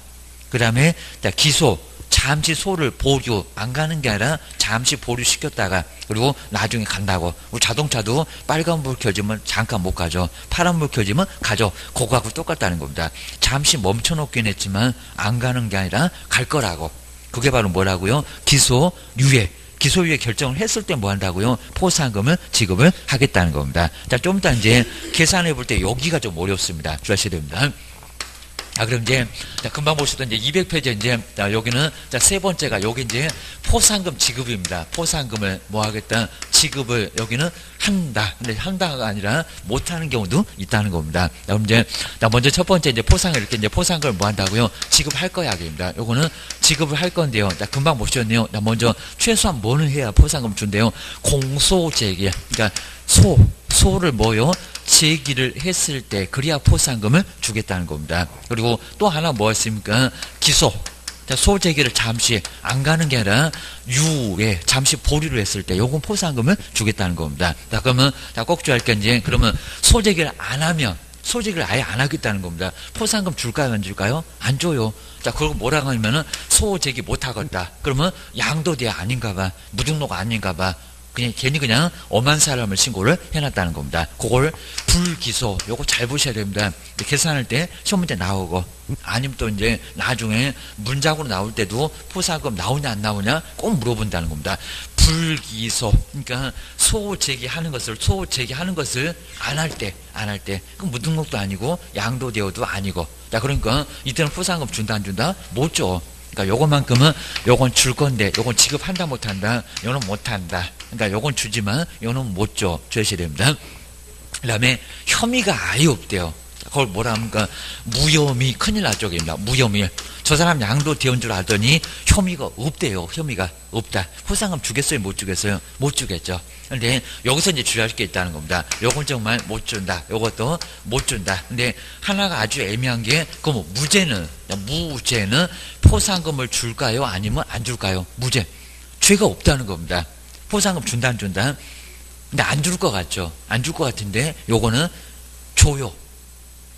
그 다음에 기소, 잠시 소를 보류, 안 가는 게 아니라 잠시 보류시켰다가 그리고 나중에 간다고. 우리 자동차도 빨간불 켜지면 잠깐 못 가죠. 파란불 켜지면 가죠. 그거하고 똑같다는 겁니다. 잠시 멈춰놓긴 했지만 안 가는 게 아니라 갈 거라고. 그게 바로 뭐라고요? 기소, 유예. 기소유예 결정을 했을 때 뭐 한다고요? 포상금을 지급을 하겠다는 겁니다. 자, 좀 이따 이제 계산해 볼 때 여기가 좀 어렵습니다. 주셔야 됩니다. 자, 그럼 이제, 자, 금방 보시던 이제 200페이지 이제, 자, 여기는, 자, 세 번째가 여기 이제 포상금 지급입니다. 포상금을 뭐 하겠다? 지급을 여기는 한다. 근데 한다가 아니라 못하는 경우도 있다는 겁니다. 자, 그럼 이제, 자, 먼저 첫 번째 이제 포상을 이렇게 이제 포상금을 뭐 한다고요? 지급할 거야, 입니다. 요거는 지급을 할 건데요. 자, 금방 보셨네요. 자, 먼저 최소한 뭐는 해야 포상금 준대요? 공소제기. 그러니까 소를 뭐요? 제기를 했을 때 그래야 포상금을 주겠다는 겁니다. 그리고 또 하나 뭐였습니까? 기소. 자, 소제기를 잠시 안 가는 게 아니라 유예 잠시 보류를 했을 때 요건 포상금을 주겠다는 겁니다. 자, 그러면 자, 꼭 줘야 할 게 이제 그러면 소제기를 안 하면 소제기를 아예 안 하겠다는 겁니다. 포상금 줄까요, 안 줄까요? 안 줘요. 자, 그리고 뭐라고 하면은 소제기 못 하겠다. 그러면 양도대 아닌가 봐. 무등록 아닌가 봐. 그냥 괜히 그냥 엄한 사람을 신고를 해놨다는 겁니다. 그걸 불기소, 요거 잘 보셔야 됩니다. 계산할 때 시험 문제 나오고, 아니면 또 이제 나중에 문장으로 나올 때도 포상금 나오냐 안 나오냐 꼭 물어본다는 겁니다. 불기소, 그러니까 소제기하는 것을 안 할 때, 그럼 무등록도 아니고 양도대여도 아니고, 자, 그러니까 이때는 포상금 준다 안 준다? 못 줘. 그러니까 요거만큼은 요건 줄 건데 요건 지급한다 못한다 요는 못한다. 그러니까 요건 주지만 요는 못 줘. 주셔야 됩니다. 그 다음에 혐의가 아예 없대요. 그걸 뭐라 합니까? 무혐의. 큰일 날 쪽입니다. 무혐의. 저 사람 양도 대원 줄 알더니 혐의가 없대요. 혐의가 없다. 포상금 주겠어요? 못 주겠어요? 못 주겠죠. 근데 여기서 이제 주의할 게 있다는 겁니다. 요건 정말 못 준다. 요것도 못 준다. 근데 하나가 아주 애매한 게, 그럼 무죄는 포상금을 줄까요? 아니면 안 줄까요? 무죄. 죄가 없다는 겁니다. 포상금 준다 안 준다? 근데 안 줄 것 같죠? 안 줄 것 같은데 요거는 줘요.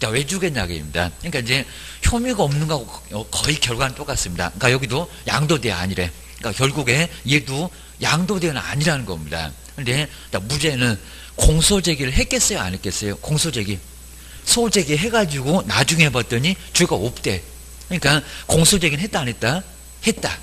자, 왜 주겠냐, 입니다. 그러니까 이제 혐의가 없는 거하고 거의 결과는 똑같습니다. 그러니까 여기도 양도대 아니래. 그러니까 결국에 얘도 양도대는 아니라는 겁니다. 근데 무죄는 공소제기를 했겠어요, 안 했겠어요? 공소제기. 소제기 해가지고 나중에 봤더니 죄가 없대. 그러니까 공소제기는 했다, 안 했다? 했다.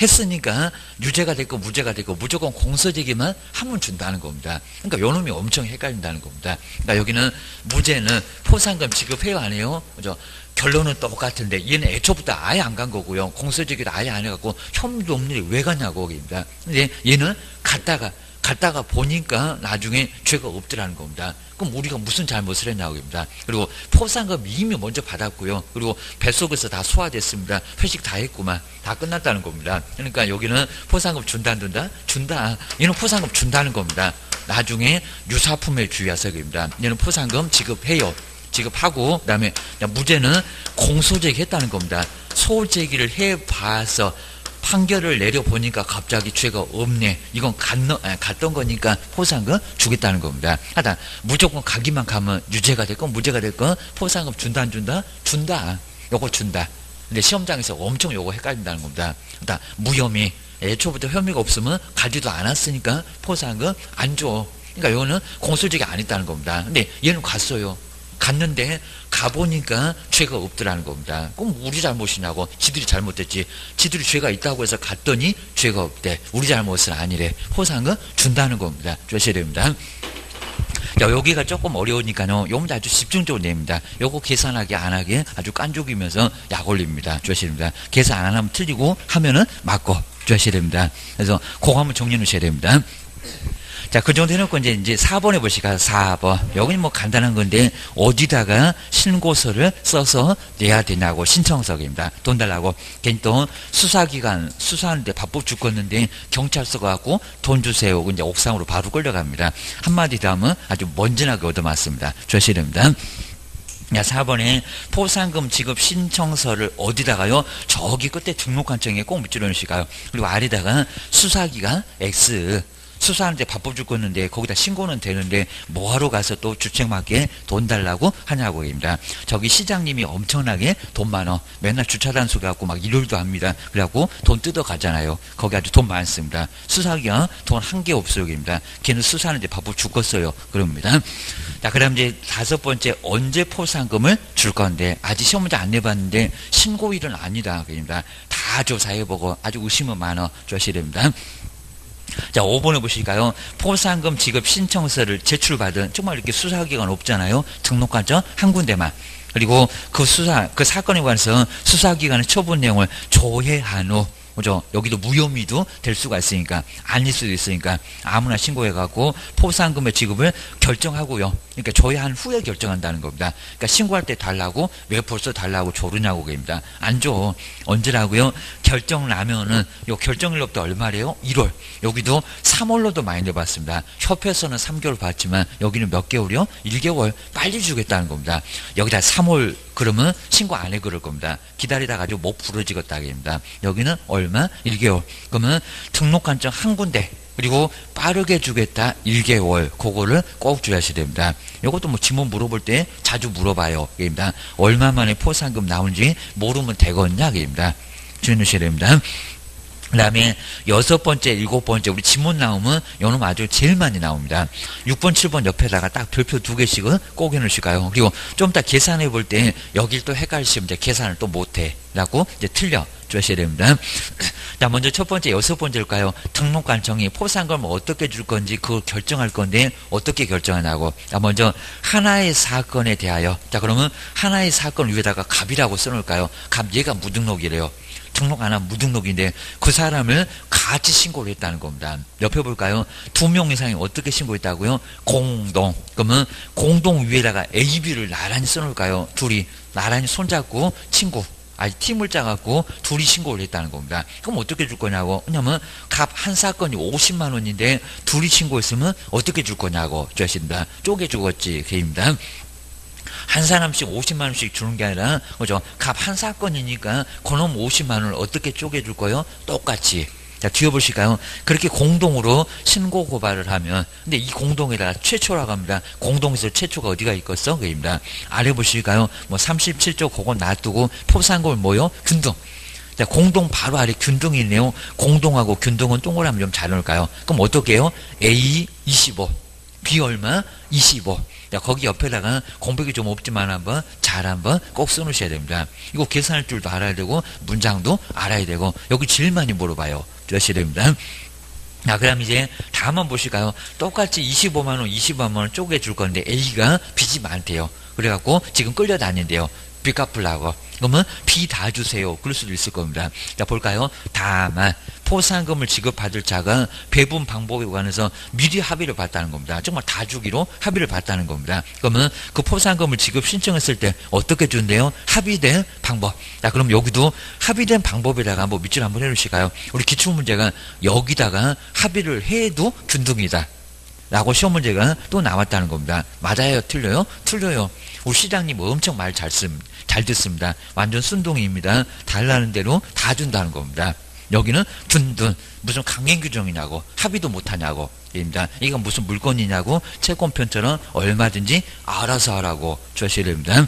했으니까 유죄가 됐고 무죄가 됐고 무조건 공소제기만 하면 준다는 겁니다. 그러니까 요놈이 엄청 헷갈린다는 겁니다. 그러니까 여기는 무죄는 포상금 지급해요, 안 해요? 그죠? 결론은 똑같은데 얘는 애초부터 아예 안 간 거고요. 공소제기도 아예 안 해갖고 혐의도 없는 일이 왜 갔냐고 거기입니다. 근데 얘는 갔다가 보니까 나중에 죄가 없더라는 겁니다. 그럼 우리가 무슨 잘못을 했냐고 입니다. 그리고 포상금 이미 먼저 받았고요. 그리고 뱃속에서 다 소화됐습니다. 회식 다 했구만. 다 끝났다는 겁니다. 그러니까 여기는 포상금 준다 안 준다? 준다. 얘는 포상금 준다는 겁니다. 나중에 유사품에 주의하세요. 입니다. 얘는 포상금 지급해요. 지급하고 그다음에 무죄는 공소제기 했다는 겁니다. 소제기를 해봐서 판결을 내려보니까 갑자기 죄가 없네. 이건 갔던 거니까 포상금 주겠다는 겁니다. 하여튼 무조건 가기만 가면 유죄가 됐건 무죄가 됐건 포상금 준다 안 준다? 준다. 요거 준다. 근데 시험장에서 엄청 요거 헷갈린다는 겁니다. 일단 무혐의. 애초부터 혐의가 없으면 가지도 않았으니까 포상금 안 줘. 그러니까 요거는 공소제기 안 했다는 겁니다. 근데 얘는 갔어요. 갔는데 가보니까 죄가 없더라는 겁니다. 그럼 우리 잘못이냐고. 지들이 잘못됐지. 지들이 죄가 있다고 해서 갔더니 죄가 없대. 우리 잘못은 아니래. 포상금 준다는 겁니다. 조셔야 됩니다. 자, 여기가 조금 어려우니까요. 요 문제 아주 집중적으로 냅니다. 요거 계산하기 안 하기 아주 깐족이면서 약 올립니다. 조셔야 됩니다. 계산 안 하면 틀리고 하면은 맞고 조셔야 됩니다. 그래서 그거 한번 정리해 놓으셔야 됩니다. 자, 그 정도 해놓고 이제 4번에 보시까 4번. 여기는 뭐 간단한 건데, 어디다가 신고서를 써서 내야 되냐고, 신청서입니다. 돈 달라고. 괜히 또 수사기관, 수사하는데 바쁘 죽겠는데, 경찰서 가고 돈 주세요. 이제 옥상으로 바로 끌려갑니다. 한마디 더 하면 아주 먼지나게 얻어맞습니다. 조셔야 됩니다. 4번에 포상금 지급 신청서를 어디다가요? 저기 끝에 등록관청에 꼭 밑줄여 놓으실까요? 그리고 아래다가 수사기관 X. 수사하는데 바빠 죽겠는데 거기다 신고는 되는데 뭐하러 가서 또 주책맞게 돈 달라고 하냐고 입니다. 저기 시장님이 엄청나게 돈 많어. 맨날 주차단 소리 갖고 막 일요일도 합니다. 그래갖고 돈 뜯어가잖아요. 거기 아주 돈 많습니다. 수사기관 돈 한 개 없어요. 입니다. 걔는 수사하는데 바빠 죽겠어요. 그럽니다. 자, 그 다음 이제 5번째, 언제 포상금을 줄 건데, 아직 시험 문제 안 내봤는데 신고일은 아니다. 입니다. 다 조사해보고 아주 의심은 많아. 조셔야 됩니다. 자, 5번에 보실까요? 포상금 지급 신청서를 제출받은 정말 이렇게 수사기관 없잖아요. 등록관청 한 군데만. 그리고 그 사건에 관해서 수사기관의 처분 내용을 조회한 후, 그죠? 여기도 무혐의도 될 수가 있으니까, 아닐 수도 있으니까, 아무나 신고해갖고 포상금의 지급을 결정하고요. 그러니까 조회한 후에 결정한다는 겁니다. 그러니까 신고할 때 달라고, 왜 벌써 달라고 조르냐고 그럽니다. 안 줘. 언제라고요? 결정 나면은, 요 결정일로부터 얼마래요? 1월. 여기도 3월로도 많이 내봤습니다. 협회에서는 3개월 받지만, 여기는 몇 개월이요? 1개월. 빨리 주겠다는 겁니다. 여기다 3월, 그러면 신고 안 해 그럴 겁니다. 기다리다 가지고 못 부러지겠다 합니다. 여기는 얼마? 1개월. 그러면 등록관청 한 군데, 그리고 빠르게 주겠다 1개월. 그거를 꼭 주셔야 됩니다. 이것도 뭐 지문 물어볼 때 자주 물어봐요. 입니다. 얼마 만에 포상금 나온지 모르면 되겠냐? 입니다. 주의하셔야 됩니다. 그 다음에 6번째, 7번째 우리 지문 나오면 요놈 아주 제일 많이 나옵니다. 6번, 7번 옆에다가 딱 별표 2개씩은 꼭 해놓으실까요? 그리고 좀 이따 계산해 볼 때 여길 또 헷갈리시면 이제 계산을 또 못해 라고 이제 틀려 주셔야 됩니다. 자, 먼저 첫 번째 6번째일까요? 등록관청이 포상금을 어떻게 줄 건지 그걸 결정할 건데 어떻게 결정하냐고. 자, 먼저 하나의 사건에 대하여. 자, 그러면 하나의 사건 위에다가 갑이라고 써놓을까요? 갑 얘가 무등록이래요. 등록 안 하면 무등록인데 그 사람을 같이 신고를 했다는 겁니다. 옆에 볼까요? 2명 이상이 어떻게 신고했다고요? 공동. 그러면 공동 위에다가 A, B를 나란히 써놓을까요? 둘이 나란히 손잡고 친구. 아니 팀을 짜갖고 둘이 신고를 했다는 겁니다. 그럼 어떻게 줄 거냐고. 왜냐면 갑 한 사건이 50만 원인데 둘이 신고했으면 어떻게 줄 거냐고. 주십니다. 쪼개 주겠지. 그입니다. 한 사람씩 50만 원씩 주는 게 아니라, 그죠? 갑 한 사건이니까 그놈 50만 원을 어떻게 쪼개줄 거요? 똑같이. 자, 뒤에 보실까요? 그렇게 공동으로 신고 고발을 하면, 근데 이 공동에다가 최초라고 합니다. 공동에서 최초가 어디가 있겠어? 그입니다. 아래 보실까요? 뭐 37조 그거 놔두고 포상금을 뭐요? 균등. 자, 공동 바로 아래 균등이 있네요. 공동하고 균등은 동그라미 좀 잘 넣을까요? 그럼 어떻게 해요? A 25, B 얼마? 25. 자, 거기 옆에다가 공백이 좀 없지만 한번 꼭 써놓으셔야 됩니다. 이거 계산할 줄도 알아야 되고 문장도 알아야 되고 여기 제일 많이 물어봐요. 그러셔야 됩니다. 자, 그럼 이제 다음만 보실까요? 똑같이 25만원, 25만원 쪼개줄 건데 A가 빚이 많대요. 그래갖고 지금 끌려다닌대요. 빚 갚으려고. 그러면 비 다 주세요. 그럴 수도 있을 겁니다. 자, 볼까요? 다만 포상금을 지급받을 자가 배분 방법에 관해서 미리 합의를 봤다는 겁니다. 정말 다 주기로 합의를 봤다는 겁니다. 그러면 그 포상금을 지급 신청했을 때 어떻게 준대요? 합의된 방법. 자, 그럼 여기도 합의된 방법에다가 한번 밑줄 한번 해주실까요? 우리 기출문제가 여기다가 합의를 해도 균등이다 라고 시험 문제가 또 나왔다는 겁니다. 맞아요? 틀려요? 틀려요. 우리 시장님 엄청 말 잘 듣습니다. 완전 순둥이입니다. 달라는 대로 다 준다는 겁니다. 여기는 균등, 무슨 강행 규정이냐고, 합의도 못하냐고, 입니다. 이건 무슨 물건이냐고, 채권편처럼 얼마든지 알아서 하라고 주셔야 됩니다.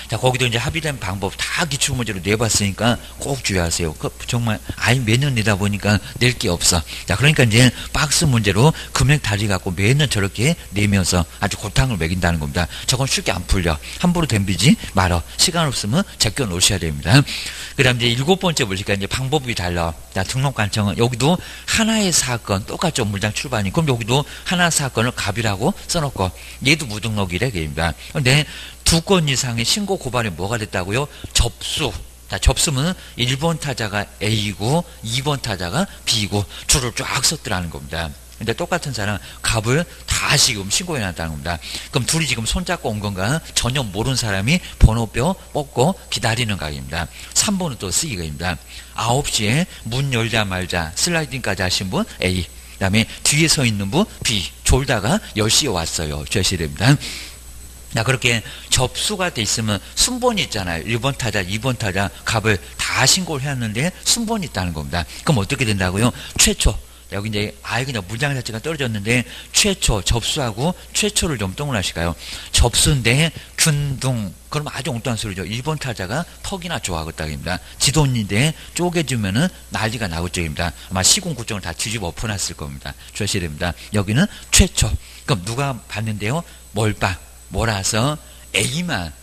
자, 거기도 이제 합의된 방법 다 기출문제로 내봤으니까 꼭 주의하세요. 정말 아이 매년 내다 보니까 낼 게 없어. 자, 그러니까 이제 박스 문제로 금액 다리 갖고 매년 저렇게 내면서 아주 고탕을 매긴다는 겁니다. 저건 쉽게 안 풀려. 함부로 덤비지 말어. 시간 없으면 제껴 놓으셔야 됩니다. 그 다음 이제 7번째 보니까 이제 방법이 달라. 자, 등록관청은 여기도 하나의 사건, 똑같죠. 문장 출발이. 그럼 여기도 하나 사건을 갑이라고 써놓고 얘도 무등록이래. 그입니다. 근데 2건 이상의 신고 고발이 뭐가 됐다고요? 접수. 자, 접수는 1번 타자가 A고 2번 타자가 B고 줄을 쫙 썼더라는 겁니다. 근데 똑같은 사람 갑을 다 지금 신고해놨다는 겁니다. 그럼 둘이 지금 손잡고 온 건가? 전혀 모르는 사람이 번호표 뽑고 기다리는 각입니다. 3번은 또 쓰기가입니다. 9시에 문 열자 말자 슬라이딩까지 하신 분 A, 그 다음에 뒤에 서 있는 분 B, 졸다가 10시에 왔어요. 주셔야 됩니다. 자, 그렇게 접수가 돼 있으면 순번이 있잖아요. 1번 타자, 2번 타자 갑을 다 신고를 해놨는데 순번이 있다는 겁니다. 그럼 어떻게 된다고요? 최초. 여기 이제 아예 그냥 문장 자체가 떨어졌는데 최초, 접수하고 최초를 좀 동원하실까요? 접수인데 균등. 그럼 아주 엉뚱한 소리죠. 1번 타자가 턱이나 좋아하겠다입니다. 지도인데 쪼개주면은 난리가 나겠죠입니다. 아마 시공구청을 다 뒤집어 엎어놨을 겁니다. 주셔야 됩니다. 여기는 최초. 그럼 누가 봤는데요? 뭘 봐? 몰아서 A만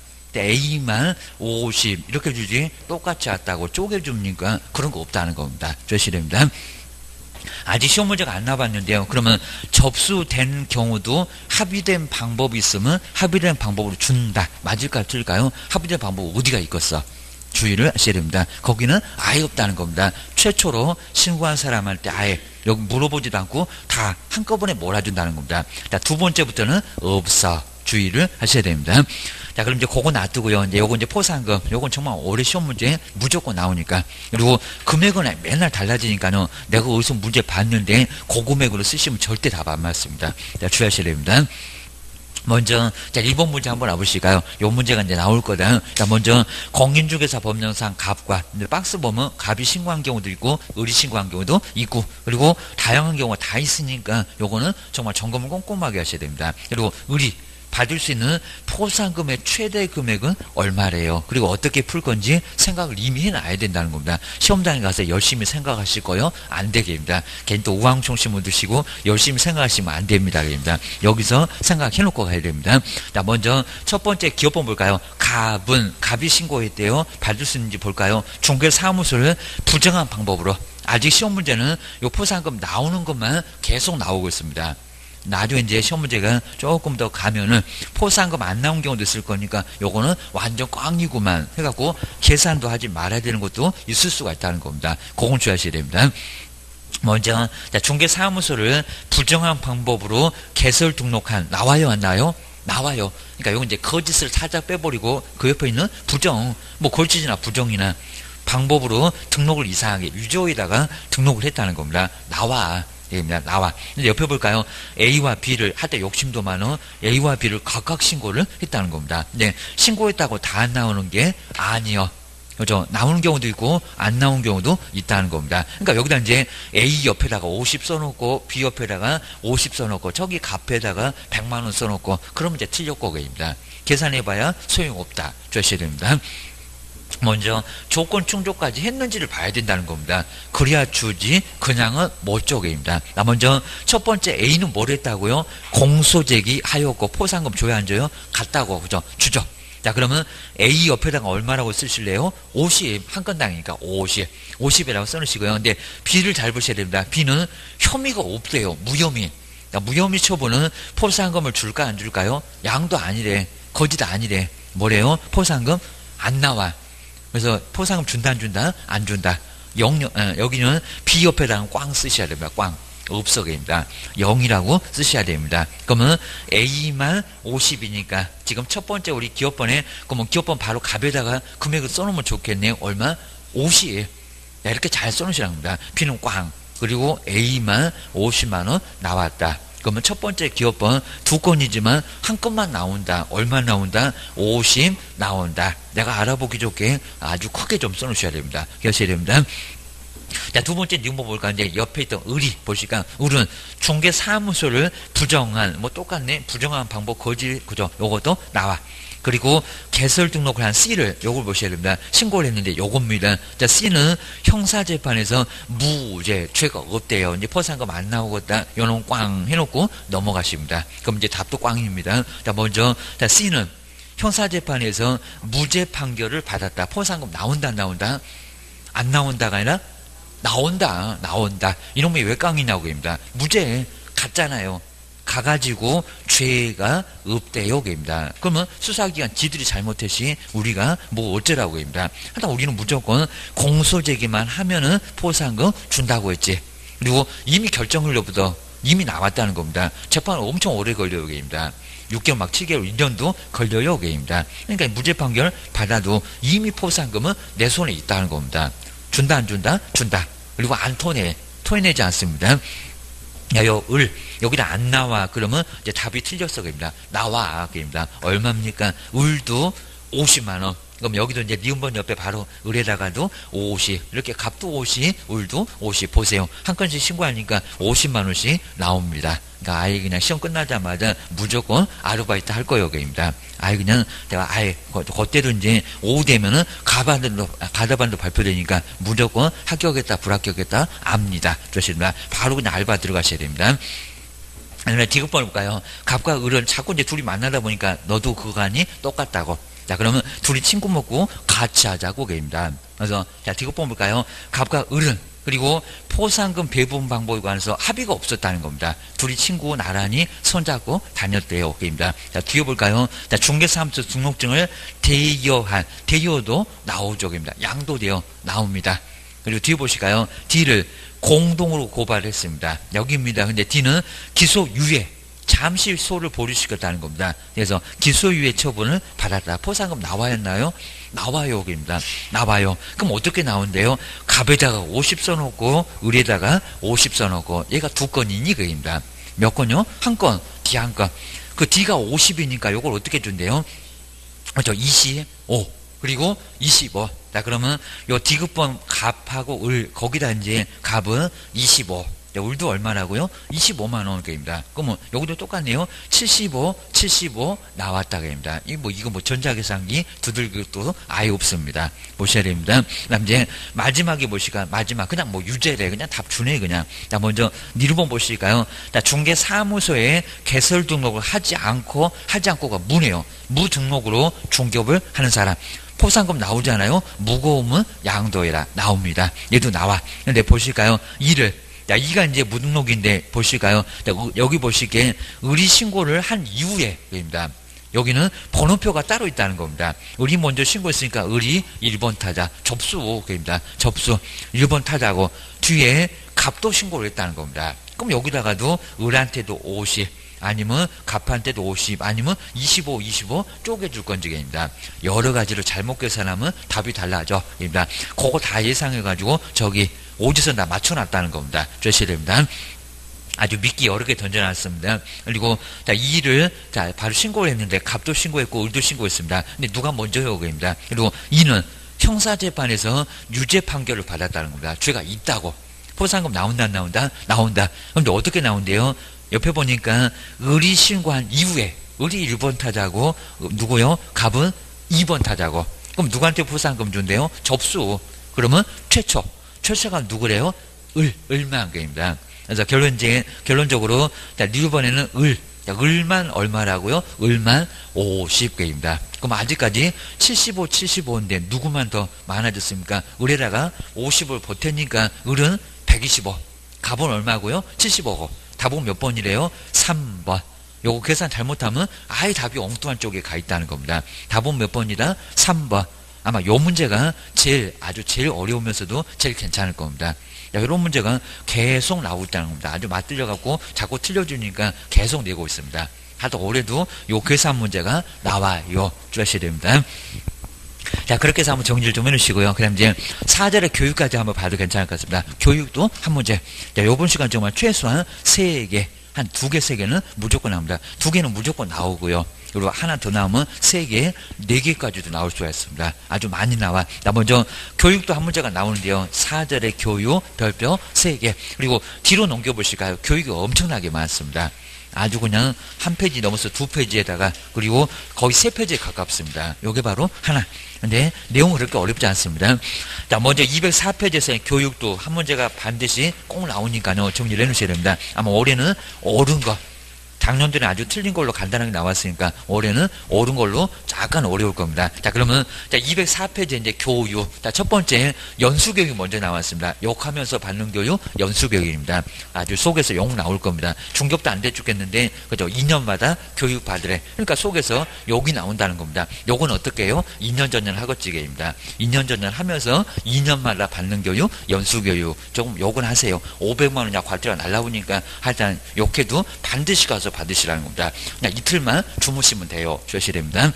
50 이렇게 주지 똑같이 왔다고 쪼개줍니까? 그런 거 없다는 겁니다. 주셔야 됩니다. 아직 시험 문제가 안 나왔는데요. 그러면 접수된 경우도 합의된 방법이 있으면 합의된 방법으로 준다. 맞을까 틀릴까요? 합의된 방법 어디가 있겠어? 주의를 하셔야 됩니다. 거기는 아예 없다는 겁니다. 최초로 신고한 사람한테 아예 여기 물어보지도 않고 다 한꺼번에 몰아준다는 겁니다. 자, 2번째부터는 없어. 주의를 하셔야 됩니다. 자, 그럼 이제 그거 놔두고요. 이제 요거 이제 포상금. 요건 정말 올해 시험 문제 무조건 나오니까. 그리고 금액은 맨날 달라지니까요. 내가 어디서 문제 봤는데 그 금액으로 쓰시면 절대 답 안 맞습니다. 자, 주의하셔야 됩니다. 먼저, 자, 1번 문제 한번 와보실까요? 요 문제가 이제 나올 거다. 자, 먼저, 공인중개사 법령상 갑과, 박스 보면 갑이 신고한 경우도 있고, 의리 신고한 경우도 있고, 그리고 다양한 경우가 다 있으니까, 요거는 정말 점검을 꼼꼼하게 하셔야 됩니다. 그리고 의리, 받을 수 있는 포상금의 최대 금액은 얼마래요? 그리고 어떻게 풀 건지 생각을 이미 해놔야 된다는 겁니다. 시험장에 가서 열심히 생각하실 거요? 안 되게입니다. 괜히 또 우황청심을 드시고 열심히 생각하시면 안 됩니다. 그럽니다. 여기서 생각해놓고 가야 됩니다. 자, 먼저 첫 번째 기업번 볼까요? 갑이 신고했대요. 받을 수 있는지 볼까요? 중개사무소를 부정한 방법으로. 아직 시험 문제는 요 포상금 나오는 것만 계속 나오고 있습니다. 나중에 이제 시험 문제가 조금 더 가면은 포상금 안 나온 경우도 있을 거니까 요거는 완전 꽝이구만 해갖고 계산도 하지 말아야 되는 것도 있을 수가 있다는 겁니다. 그건 주의하셔야 됩니다. 먼저 중개사무소를 부정한 방법으로 개설 등록한 나와요 안 나와요? 나와요. 그러니까 요건 이제 거짓을 살짝 빼버리고 그 옆에 있는 부정, 뭐 거짓이나 부정이나 방법으로 등록을 이상하게 유조에다가 등록을 했다는 겁니다. 나와. 나와. 근데 옆에 볼까요? A와 B를 할 때 욕심도 많어. A와 B를 각각 신고를 했다는 겁니다. 네, 신고했다고 다 안 나오는 게 아니요. 그죠? 나오는 경우도 있고 안 나오는 경우도 있다는 겁니다. 그러니까 여기다 이제 A 옆에다가 50 써놓고 B 옆에다가 50 써놓고 저기 값에다가 100만 원 써놓고 그러면 이제 틀렸고 그입니다. 계산해봐야 소용없다. 주셔야 됩니다. 먼저 조건 충족까지 했는지를 봐야 된다는 겁니다. 그래야 주지 그냥은 못 쪼개입니다. 먼저 첫 번째 A는 뭘 했다고요? 공소제기 하였고 포상금 줘야 안 줘요? 같다고 그죠? 주죠. 자 그러면 A 옆에다가 얼마라고 쓰실래요? 50 한 건당이니까 50이라고 써놓으시고요. 근데 B를 잘 보셔야 됩니다. B는 혐의가 없대요. 무혐의. 무혐의 처분은 포상금을 줄까 안 줄까요? 양도 아니래. 거짓 아니래. 뭐래요? 포상금 안 나와. 그래서 포상금 준다 안 준다? 안 준다. 여기는 B 옆에다가 꽝 쓰셔야 됩니다. 꽝. 없어입니다. 0이라고 쓰셔야 됩니다. 그러면 A만 50이니까 지금 첫 번째 우리 기업번에 그러면 기업번 바로 값에다가 금액을 써놓으면 좋겠네요. 얼마? 50. 이렇게 잘 써놓으시라는 겁니다. B는 꽝. 그리고 A만 50만 원 나왔다. 그러면 첫 번째 기업번 두 건이지만 한 건만 나온다. 얼마 나온다? 50 나온다. 내가 알아보기 좋게 아주 크게 좀 써놓으셔야 됩니다. 기억하셔야 됩니다. 자, 두 번째 니은 볼까? 이제 옆에 있던 을이 보시니까 을은 중개사무소를 부정한 뭐 똑같네. 부정한 방법 거짓 그죠? 요것도 나와. 그리고 개설 등록을 한 C를 요걸 보셔야 됩니다. 신고를 했는데 요겁니다. 자, C는 형사재판에서 무죄, 죄가 없대요. 이제 포상금 안 나오겠다. 요놈 꽝 해놓고 넘어가십니다. 그럼 이제 답도 꽝입니다. 자, 먼저 자, C는 형사재판에서 무죄 판결을 받았다. 포상금 나온다 안 나온다? 안 나온다가 아니라 나온다. 이놈이 왜 깡이냐고 입니다. 무죄 같잖아요. 가가지고 죄가 없대요. 입니다. 그러면 수사기관 지들이 잘못했지 우리가 뭐 어쩌라고 입니다. 하여튼 우리는 무조건 공소제기만 하면은 포상금 준다고 했지. 그리고 이미 결정을로부터 이미 나왔다는 겁니다. 재판은 엄청 오래 걸려요. 입니다. 6개월 막 7개월 1년도 걸려요. 입니다. 그러니까 무죄 판결 받아도 이미 포상금은 내 손에 있다는 겁니다. 준다 안 준다? 준다. 그리고 안 토해내지 않습니다. 야, 여기다 안 나와. 그러면 이제 답이 틀렸어. 그입니다. 나와. 그입니다. 얼마입니까? 을도 50만 원. 그럼 여기도 이제 니은번 옆에 바로 을에다가도 50. 이렇게 값도 50, 을도 50. 보세요. 한 건씩 신고하니까 50만 원씩 나옵니다. 그러니까 아예 그냥 시험 끝나자마자 무조건 아르바이트 할 거예요. 그입니다. 아예 그냥 내가 아예 그때도 이제 오후 되면은 가다반도 발표되니까 무조건 합격했다 불합격했다 압니다. 좋습니다. 바로 그냥 알바 들어가셔야 됩니다. 아니면 디귿번 볼까요? 갑과 을은 자꾸 이제 둘이 만나다 보니까 너도 그간이 똑같다고. 자, 그러면 둘이 친구 먹고 같이 하자고 그입니다. 그래서 자, 디귿번 볼까요? 갑과 을은 그리고 포상금 배분 방법에 관해서 합의가 없었다는 겁니다. 둘이 친구 나란히 손잡고 다녔대요. 그입니다. 자, 뒤에 볼까요? 자, 중개사무소 등록증을 대여도 나오죠. 그입니다. 양도되어 나옵니다. 그리고 뒤에 보실까요? D를 공동으로 고발했습니다. 여기입니다. 근데 D는 기소유예. 잠시 소를 보류시켰다는 겁니다. 그래서 기소유예 처분을 받았다. 포상금 나와야 했나요? 나와요. 그입니다. 나와요. 그럼 어떻게 나온대요? 갑에다가 50 써놓고 을에다가 50 써놓고 얘가 두 건이니 그입니다. 몇 건요? 한 건. D 한 건. 그 D가 50이니까 이걸 어떻게 준대요? 그렇죠. 25 그리고 25. 자, 그러면 요 디귿번 갑하고 을 거기다 이제 갑은 25. 자, 을도 얼마라고요? 25만 원입니다. 그러면 여기도 똑같네요. 75 나왔다 그입니다. 이거 뭐 전자계산기 두들길 것도 아예 없습니다. 보셔야 됩니다. 그다음 이제 마지막에 보시까 마지막 그냥 뭐 유죄래 그냥 답 주네 그냥. 자, 먼저 니르본 보실까요? 자, 중개사무소에 개설 등록을 하지 않고가 무네요. 무등록으로 중개업을 하는 사람. 포상금 나오잖아요. 무거우면 양도해라 나옵니다. 얘도 나와. 근데 보실까요? 자, 이가 이제 무등록인데 보실까요? 자, 여기 보시기에 을이 신고를 한 이후에 입니다. 여기는 번호표가 따로 있다는 겁니다. 을이 먼저 신고했으니까 을이 1번 타자 접수 입니다. 접수 1번 타자고 뒤에 갑도 신고를 했다는 겁니다. 그럼 여기다가도 을한테도 50 아니면 갑한테도 50 아니면 25 쪼개줄 건지입니다. 여러 가지로 잘못 계산하면 답이 달라져 입니다. 그거 다 예상해가지고 저기 오지선 다 맞춰놨다는 겁니다. 주셔야 됩니다. 아주 미끼 여러 개 던져놨습니다. 그리고 자, 이를 자 바로 신고를 했는데 갑도 신고했고 을도 신고했습니다. 근데 누가 먼저 요구입니다. 그리고 이는 형사재판에서 유죄 판결을 받았다는 겁니다. 죄가 있다고. 포상금 나온다 안 나온다? 나온다. 그런데 어떻게 나온대요? 옆에 보니까 을이 신고한 이후에 을이 1번 타자고 누구요? 갑은 2번 타자고. 그럼 누구한테 포상금 준대요? 접수. 그러면 최초가 누구래요? 을만 개입니다. 그래서 결론적으로 자, 이번에는 을만 얼마라고요? 을만 50개입니다. 그럼 아직까지 75인데 누구만 더 많아졌습니까? 을에다가 50을 보태니까 을은 125. 갑은 얼마고요? 75고. 답은 몇 번이래요? 3번. 요거 계산 잘못하면 아예 답이 엉뚱한 쪽에 가 있다는 겁니다. 답은 몇 번이다? 3번. 아마 요 문제가 제일 어려우면서도 제일 괜찮을 겁니다. 이런 문제가 계속 나오고 있다는 겁니다. 아주 맞들려갖고 자꾸 틀려주니까 계속 내고 있습니다. 하도 올해도 요 계산 문제가 나와요. 주셔야 됩니다. 자, 그렇게 해서 한번 정리를 좀 해놓으시고요. 그다음 이제 4절의 교육까지 한번 봐도 괜찮을 것 같습니다. 교육도 한 문제. 자, 요번 시간 정말 최소한 3개, 한 2개, 3개는 무조건 나옵니다. 2개는 무조건 나오고요. 그리고 하나 더 나오면 3개, 4개까지도 나올 수가 있습니다. 아주 많이 나와. 자, 먼저 교육도 한 문제가 나오는데요. 4절의 교육, 별표 3개. 그리고 뒤로 넘겨보실까요? 교육이 엄청나게 많습니다. 아주 그냥 한 페이지 넘어서 2페이지에다가 그리고 거의 3페이지에 가깝습니다. 요게 바로 하나. 근데 내용은 그렇게 어렵지 않습니다. 자, 먼저 204페이지에서의 교육도 한 문제가 반드시 꼭 나오니까요. 정리를 해놓으셔야 됩니다. 아마 올해는 옳은 거. 작년도는 아주 틀린 걸로 간단하게 나왔으니까 올해는 옳은 걸로 약간 어려울 겁니다. 자, 그러면 자, 204페이지에 이제 교육. 자, 첫 번째 연수교육이 먼저 나왔습니다. 욕하면서 받는 교육 연수교육입니다. 아주 속에서 욕 나올 겁니다. 중급도 안 돼 죽겠는데 그죠? 2년마다 교육 받으래. 그러니까 속에서 욕이 나온다는 겁니다. 욕은 어떻게 해요? 2년 전년 학어찌개입니다. 2년 전년 하면서 2년마다 받는 교육 연수교육. 조금 욕은 하세요. 500만 원 약 과태료 날라오니까 하여튼 욕해도 반드시 가서 받으시라는 겁니다. 그냥 이틀만 주무시면 돼요. 주셔야 됩니다.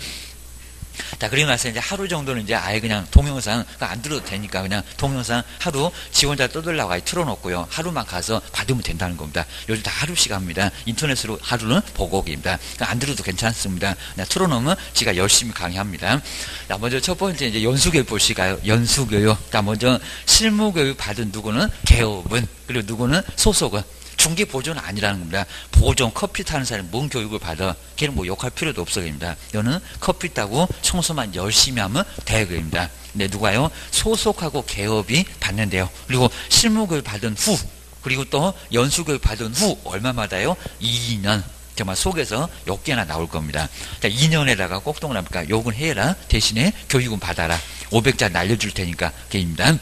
자, 그리고 나서 이제 하루 정도는 이제 아예 그냥 동영상, 안 들어도 되니까 그냥 동영상 하루 지 혼자 떠들라고 아예 틀어놓고요. 하루만 가서 받으면 된다는 겁니다. 요즘 다 하루씩 합니다. 인터넷으로 하루는 보고 오기입니다. 안 들어도 괜찮습니다. 그냥 틀어놓으면 지가 열심히 강의합니다. 자, 먼저 첫 번째 이제 연수교육 보실까요? 연수교육. 자, 먼저 실무교육 받은 누구는 개업은, 그리고 누구는 소속은. 중개 보조는 아니라는 겁니다. 보조 커피 타는 사람이 뭔 교육을 받아? 걔는 뭐 욕할 필요도 없어 그럽니다. 너는 커피 따고 청소만 열심히 하면 돼 그럽니다. 근데 누가요? 소속하고 개업이 받는데요. 그리고 실무교육 받은 후, 그리고 또 연수교육 받은 후 얼마마다요? 2년. 정말 속에서 몇 개나 나올 겁니다. 자, 2년에다가 꼭 동그라니까 욕은 해라. 대신에 교육은 받아라. 500자 날려줄 테니까 걔입니다.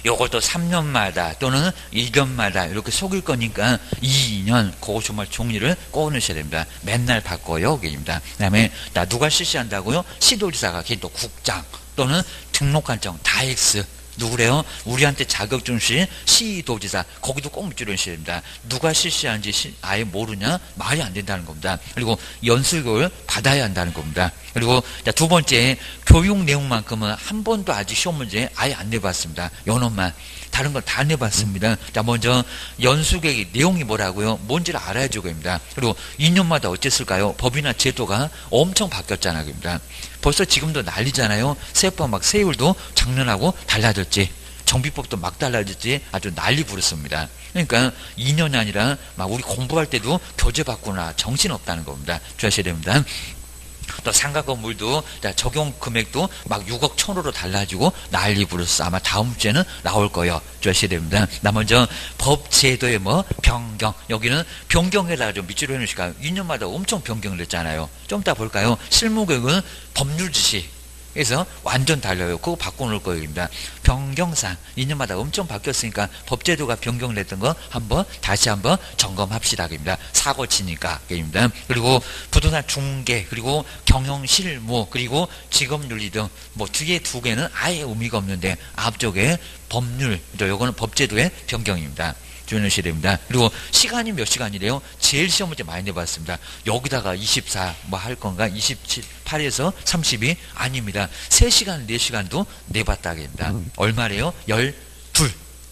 요것도 3년마다 또는 1년마다 이렇게 속일 거니까 2년 그거 정말 종이를 꺼내셔야 됩니다. 맨날 바꿔요. 그입니다. 그 다음에 누가 실시한다고요? 시도지사가 걔 또 국장 또는 등록관청 다 X. 누구래요? 우리한테 자격증 시 시도지사 거기도 꼭 밑줄을 해야 됩니다. 누가 실시하는지 아예 모르냐? 말이 안 된다는 겁니다. 그리고 연수교육을 받아야 한다는 겁니다. 그리고 두 번째 교육 내용만큼은 한 번도 아직 시험 문제 아예 안 내봤습니다. 연원만. 다른 걸 다 내봤습니다. 자, 먼저 연수교육 내용이 뭐라고요? 뭔지를 알아야죠. 그입니다. 그리고 2년마다 어쨌을까요? 법이나 제도가 엄청 바뀌었잖아요. 그입니다. 벌써 지금도 난리잖아요. 세법 막 세율도 작년하고 달라졌지. 정비법도 막 달라졌지. 아주 난리 부르습니다. 그러니까 2년이 아니라 막 우리 공부할 때도 교재 바꾸나 정신없다는 겁니다. 주셔야 됩니다. 또 상가 건물도 적용 금액도 막 6억 1,000호로 달라지고 난리 부르스. 아마 다음 주에는 나올 거예요. 주셔야 됩니다. 나 먼저 법 제도의 뭐 변경. 여기는 변경해라 좀 밑줄을 해놓으실까요? 2년마다 엄청 변경을 했잖아요. 좀 이따 볼까요? 실무교육은 법률 지식. 그래서 완전 달라요. 그거 바꿔놓을 거입니다. 변경상 2년마다 엄청 바뀌었으니까 법제도가 변경을 했던 거 다시 한번 점검합시다. 입니다. 사고 치니까. 입니다. 그리고 부동산 중개, 그리고 경영 실무, 그리고 직업윤리 등 뭐 뒤에 2개는 아예 의미가 없는데 앞쪽에 법률, 요거는 법제도의 변경입니다. 주의하셔야 됩니다. 그리고 시간이 몇 시간이래요? 제일 시험 문제 많이 내봤습니다. 여기다가 24 뭐 할 건가? 28에서 32? 아닙니다. 3시간, 4시간도 내봤다입니다. 얼마래요? 12.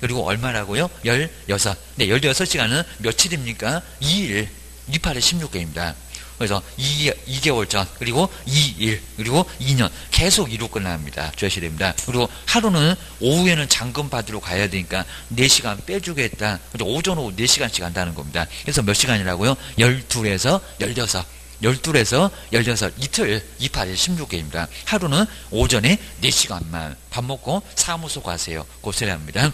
그리고 얼마라고요? 16. 네, 16시간은 며칠입니까? 2일. 28에 16개입니다. 그래서 2개월 전, 그리고 2일, 그리고 2년. 계속 2로 끝납니다. 주셔야 됩니다. 그리고 하루는 오후에는 잔금 받으러 가야 되니까 4시간 빼주겠다. 오전 오후 4시간씩 한다는 겁니다. 그래서 몇 시간이라고요? 12에서 16. 12에서 16, 이틀, 28일 16개입니다. 하루는 오전에 4시간만 밥 먹고 사무소 가세요. 고생합니다.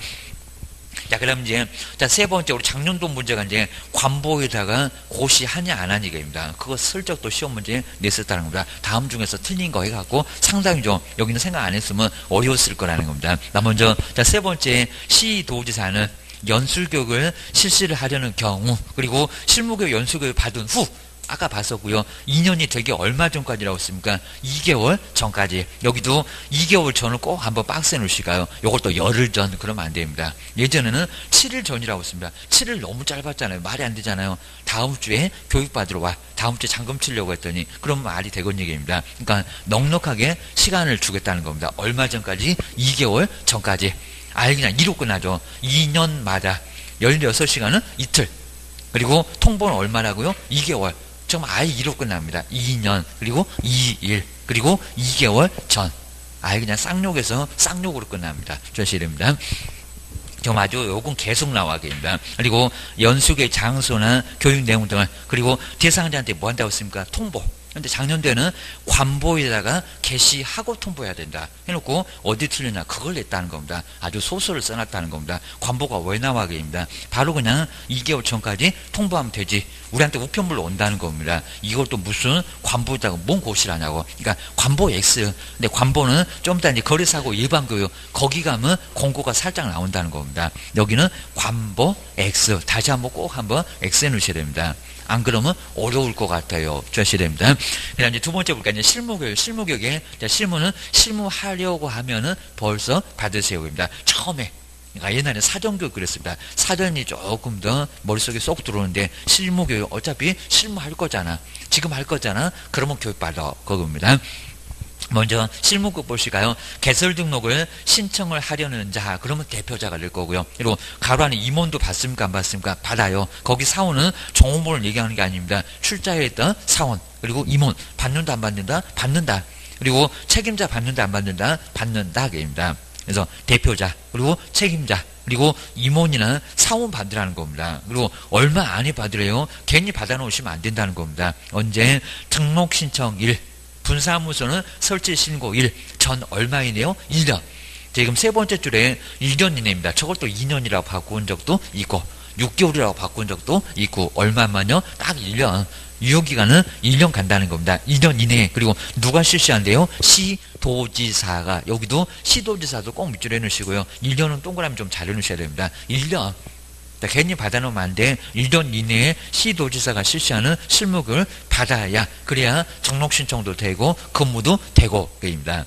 자, 그럼 이제, 자, 세 번째, 우리 작년도 문제가 이제, 관보에다가 고시하냐, 안 하냐입니다. 그거 슬쩍 또 시험 문제 냈었다는 겁니다. 다음 중에서 틀린 거 해갖고 상당히 좀, 여기는 생각 안 했으면 어려웠을 거라는 겁니다. 나 먼저, 자, 세 번째, 시도지사는 연수교육을 실시를 하려는 경우, 그리고 실무교육 연수교육 받은 후, 아까 봤었고요. 2년이 되기 얼마 전까지라고 했습니까? 2개월 전까지. 여기도 2개월 전을 꼭 한번 박스에 놓으실까요? 요것도 열흘 전 그러면 안 됩니다. 예전에는 7일 전이라고 했습니다. 7일 너무 짧았잖아요. 말이 안 되잖아요. 다음 주에 교육받으러 와. 다음 주에 잔금 치려고 했더니 그럼 말이 되건 얘기입니다. 그러니까 넉넉하게 시간을 주겠다는 겁니다. 얼마 전까지? 2개월 전까지. 아예 그냥 2로 끝나죠. 2년마다 16시간은 이틀. 그리고 통보는 얼마라고요? 2개월. 좀 아예 2로 끝납니다. 2년, 그리고 2일, 그리고 2개월 전. 아예 그냥 쌍욕에서 쌍욕으로 끝납니다. 주셔야 됩니다. 좀 아주 요건 계속 나와야됩니다. 그리고 연수교의 장소나 교육 내용 등을, 그리고 대상자한테 뭐 한다고 했습니까? 통보. 근데 작년도에는 관보에다가 게시하고 통보해야 된다 해놓고 어디 틀렸나 그걸 냈다는 겁니다. 아주 소설을 써놨다는 겁니다. 관보가 왜 나와게입니다. 바로 그냥 2개월 전까지 통보하면 되지. 우리한테 우편물로 온다는 겁니다. 이걸 또 무슨 관보에다가 뭔 고시를 하냐고. 그러니까 관보 X. 근데 관보는 좀 이따 이제 거래사고 일반교육 거기 가면 공고가 살짝 나온다는 겁니다. 여기는 관보 X. 다시 한번 꼭 한번 X에 넣으셔야 됩니다. 안 그러면 어려울 것 같아요. 주셔야 됩니다. 그 다음 이제 두 번째 볼까요? 이제 실무교육. 실무교육에, 실무는 실무하려고 하면은 벌써 받으세요입니다. 처음에. 그러니까 옛날에 사전교육 그랬습니다. 사전이 조금 더 머릿속에 쏙 들어오는데 실무교육 어차피 실무할 거잖아. 지금 할 거잖아. 그러면 교육받아. 그겁니다. 먼저 실무급 보실까요? 개설 등록을 신청을 하려는 자, 그러면 대표자가 될 거고요. 그리고 가로 안에 임원도 받습니까? 안 받습니까? 받아요. 거기 사원은 종업원을 얘기하는 게 아닙니다. 출자에 있던 사원, 그리고 임원, 받는다 안 받는다? 받는다. 그리고 책임자 받는다 안 받는다? 받는다. 그입니다. 그래서 대표자, 그리고 책임자, 그리고 임원이나 사원 받으라는 겁니다. 그리고 얼마 안에 받으래요? 괜히 받아놓으시면 안 된다는 겁니다. 언제? 등록 신청일. 분사무소는 설치 신고일 전 얼마이네요? 1년. 지금 세 번째 줄에 1년 이내입니다. 저걸 또 2년이라고 바꾼 적도 있고 6개월이라고 바꾼 적도 있고 얼마만요? 딱 1년. 유효기간은 1년 간다는 겁니다. 1년 이내에. 그리고 누가 실시한대요? 시도지사가. 여기도 시도지사도 꼭 밑줄에 해놓으시고요. 1년은 동그라미 좀 잘 해놓으셔야 됩니다. 1년. 괜히 받아놓으면 안 돼. 1년 이내에 시도지사가 실시하는 실무교육을 받아야, 그래야 등록신청도 되고 근무도 되고 그입니다.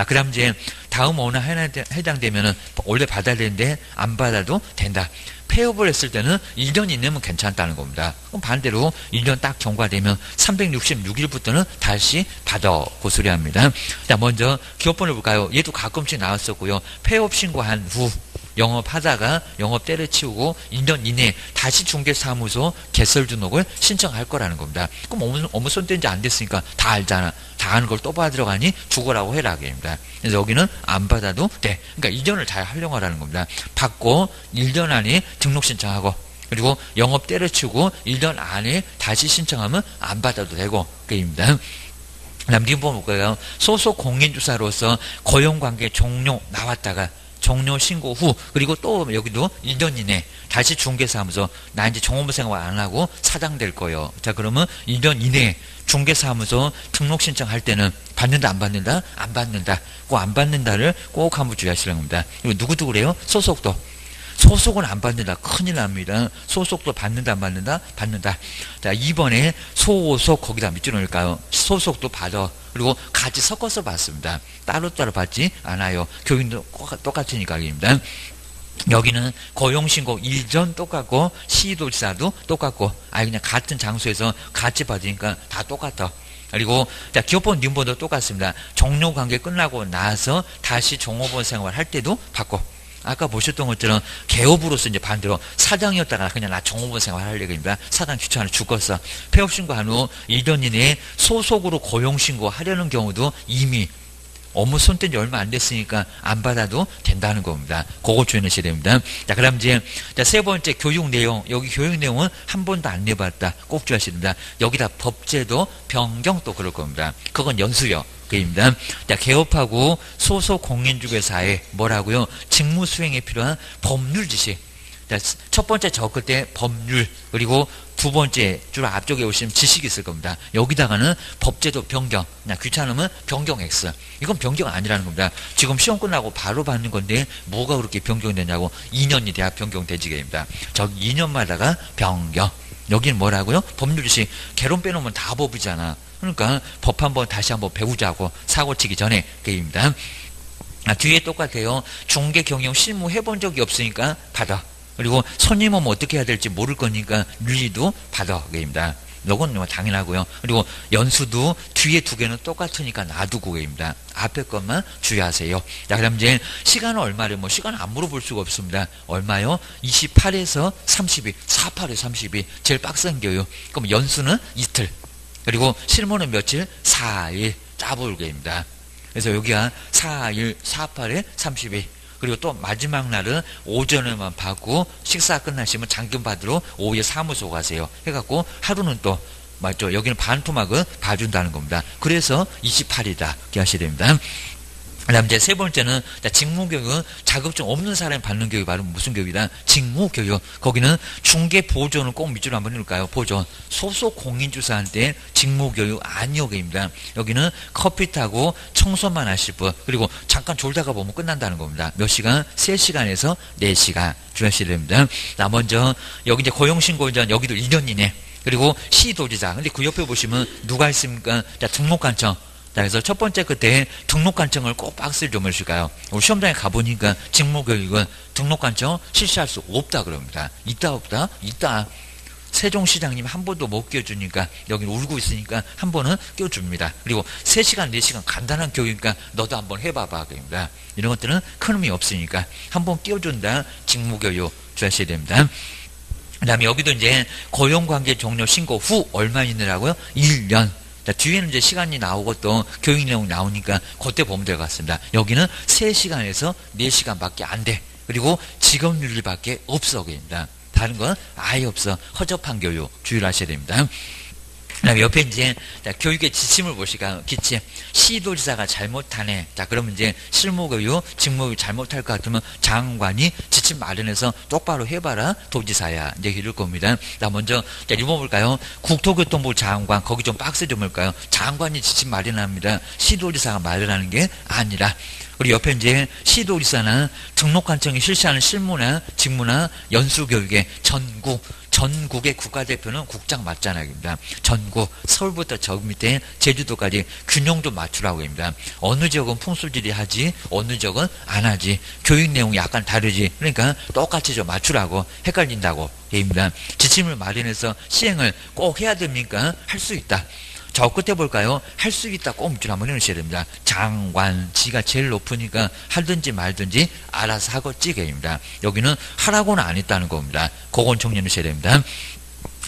그 다음 이제 다음 어느 하나에 해당되면은 원래 받아야 되는데 안 받아도 된다. 폐업을 했을 때는 1년 이내면 괜찮다는 겁니다. 그럼 반대로 1년 딱 경과되면 366일부터는 다시 받아 고소리합니다. 자, 먼저 기업번호 볼까요? 얘도 가끔씩 나왔었고요. 폐업 신고한 후 영업하다가 영업 때려치우고 2년 이내에 다시 중개사무소 개설 등록을 신청할 거라는 겁니다. 그럼 어느 손 뗀지 안 됐으니까 다 알잖아. 다 아는 걸 또 받으러 가니 죽어라고 해라. 입니다. 그래서 여기는 안 받아도 돼. 그러니까 2년을 잘 활용하라는 겁니다. 받고 1년 안에 등록 신청하고 그리고 영업 때려치우고 1년 안에 다시 신청하면 안 받아도 되고 그입니다. 다음 리본 볼까요? 소속 공인주사로서 고용관계 종료 나왔다가 종료 신고 후 그리고 또 여기도 1년 이내 다시 중개사무소 나 이제 종업원 생활 안 하고 사장 될 거예요. 자, 그러면 1년 이내에 중개사무소 등록 신청할 때는 받는다 안 받는다? 안 받는다. 꼭 안 받는다를 꼭 한번 주의하시라는 겁니다. 그리고 누구도 그래요? 소속도. 소속은 안 받는다. 큰일 납니다. 소속도 받는다 안 받는다? 받는다. 자, 2번에 소속 거기다 밑줄 넣을까요? 소속도 받아. 그리고 같이 섞어서 받습니다. 따로따로 받지 않아요. 교육도 똑같으니까 입니다. 여기는 고용신고 일전 똑같고 시도지사도 똑같고 그냥 같은 장소에서 같이 받으니까 다 똑같아. 그리고 자, 기업번 님번도 똑같습니다. 종료관계 끝나고 나서 다시 종업원 생활 할 때도 받고 아까 보셨던 것처럼 개업으로서 이제 반대로 사장이었다가 그냥 나 종업원 생활 하려고 합니다. 사장 귀찮아 죽었어. 폐업 신고한 후 1년 이내에 소속으로 고용 신고하려는 경우도 이미 업무 손뗀 지 얼마 안 됐으니까 안 받아도 된다는 겁니다. 그거 주의하셔야 됩니다. 자, 그럼 이제 세 번째 교육 내용. 여기 교육 내용은 한 번도 안 내봤다. 꼭 주의하셔야 됩니다. 여기다 법제도 변경 또 그럴 겁니다. 그건 연수요. 입니다. 자, 개업하고 소속 공인중개사에 뭐라고요? 직무 수행에 필요한 법률 지식. 자, 첫 번째 적을 때 법률, 그리고 두 번째 줄 앞쪽에 오시면 지식이 있을 겁니다. 여기다가는 법제도 변경. 귀찮으면 변경 X. 이건 변경 아니라는 겁니다. 지금 시험 끝나고 바로 받는 건데 뭐가 그렇게 변경되냐고. 2년이 돼야 변경되지게입니다. 저 2년마다가 변경. 여기는 뭐라고요? 법률 지식. 개론 빼놓으면 다 법이잖아. 그러니까 법 한번 다시 한번 배우자고, 사고 치기 전에 게임입니다. 뒤에 똑같아요. 중개 경영 실무 해본 적이 없으니까 받아. 그리고 손님 오면 어떻게 해야 될지 모를 거니까 윤리도 받아. 게임입니다. 이건 뭐 당연하고요. 그리고 연수도 뒤에 두 개는 똑같으니까 놔두고 게임입니다. 앞에 것만 주의하세요. 자, 그럼 이제 시간은 얼마래? 뭐 시간 안 물어볼 수가 없습니다. 얼마요? 28에서 32, 48에서 32. 제일 빡센 교육. 그럼 연수는 이틀. 그리고 실무는 며칠? 4일. 짜불게입니다. 그래서 여기가 4일, 48에 32. 그리고 또 마지막 날은 오전에만 받고 식사 끝나시면 잔금 받으러 오후에 사무소 가세요. 해갖고 하루는 또 맞죠? 여기는 반토막을 봐준다는 겁니다. 그래서 28이다. 이렇게 하셔야 됩니다. 그 다음 이제 세 번째는 직무교육은 자격증 없는 사람이 받는 교육이 바로 무슨 교육이다? 직무교육. 거기는 중개보존을 꼭 밑줄로 한번 해볼까요? 보존. 소속 공인주사한테 직무교육 아니오게입니다. 여기는 커피 타고 청소만 하실 분. 그리고 잠깐 졸다가 보면 끝난다는 겁니다. 몇 시간? 3시간에서 4시간. 주의하셔야 됩니다. 자, 먼저 여기 이제 고용신고전 여기도 2년 이내. 그리고 시도지사. 근데 그 옆에 보시면 누가 있습니까? 자, 등록관청. 자, 그래서 첫 번째 끝에 등록관청을 꼭 박스를 좀 해주실까요? 시험장에 가보니까 직무교육은 등록관청 실시할 수 없다 그럽니다. 있다 없다? 있다. 세종시장님 한 번도 못 끼워주니까 여기 울고 있으니까 한 번은 끼워줍니다. 그리고 3시간 4시간 간단한 교육이니까 너도 한번 해봐봐 그럽니다. 이런 것들은 큰 의미 없으니까 한 번 끼워준다. 직무교육 주의하셔야 됩니다. 그 다음에 여기도 이제 고용관계 종료 신고 후 얼마 있느라고요? 1년. 자, 뒤에는 이제 시간이 나오고 또 교육 내용 나오니까 그때 보면 될 것 같습니다. 여기는 3시간에서 4시간밖에 안 돼. 그리고 직업윤리밖에 없어. 그입니다. 다른 건 아예 없어. 허접한 교육 주의를 하셔야 됩니다. 그 다음에 옆에 이제 교육의 지침을 보시까 기침. 시도지사가 잘못하네. 자, 그러면 이제 실무교육, 직무교육 잘못할 것 같으면 장관이 지침 마련해서 똑바로 해봐라. 도지사야. 이제 이럴 겁니다. 자, 먼저 읽어볼까요? 국토교통부 장관. 거기 좀 박스 좀 볼까요? 장관이 지침 마련합니다. 시도지사가 마련하는 게 아니라. 그리고 옆에 이제 시도지사나 등록관청이 실시하는 실무나 직무나 연수교육의 전국의 국가대표는 국장 맞잖아요. 전국, 서울부터 저 밑에 제주도까지 균형 좀 맞추라고 합니다. 어느 지역은 풍수지리 하지, 어느 지역은 안 하지. 교육 내용이 약간 다르지. 그러니까 똑같이 좀 맞추라고 헷갈린다고 얘기입니다. 지침을 마련해서 시행을 꼭 해야 됩니까? 할 수 있다. 저 끝에 볼까요? 할 수 있다 꼭 밑줄 한번 해놓으셔야 됩니다. 장관, 지가 제일 높으니까 하든지 말든지 알아서 하겠지 게입니다. 여기는 하라고는 안 했다는 겁니다. 그건 정리해놓으셔야 됩니다.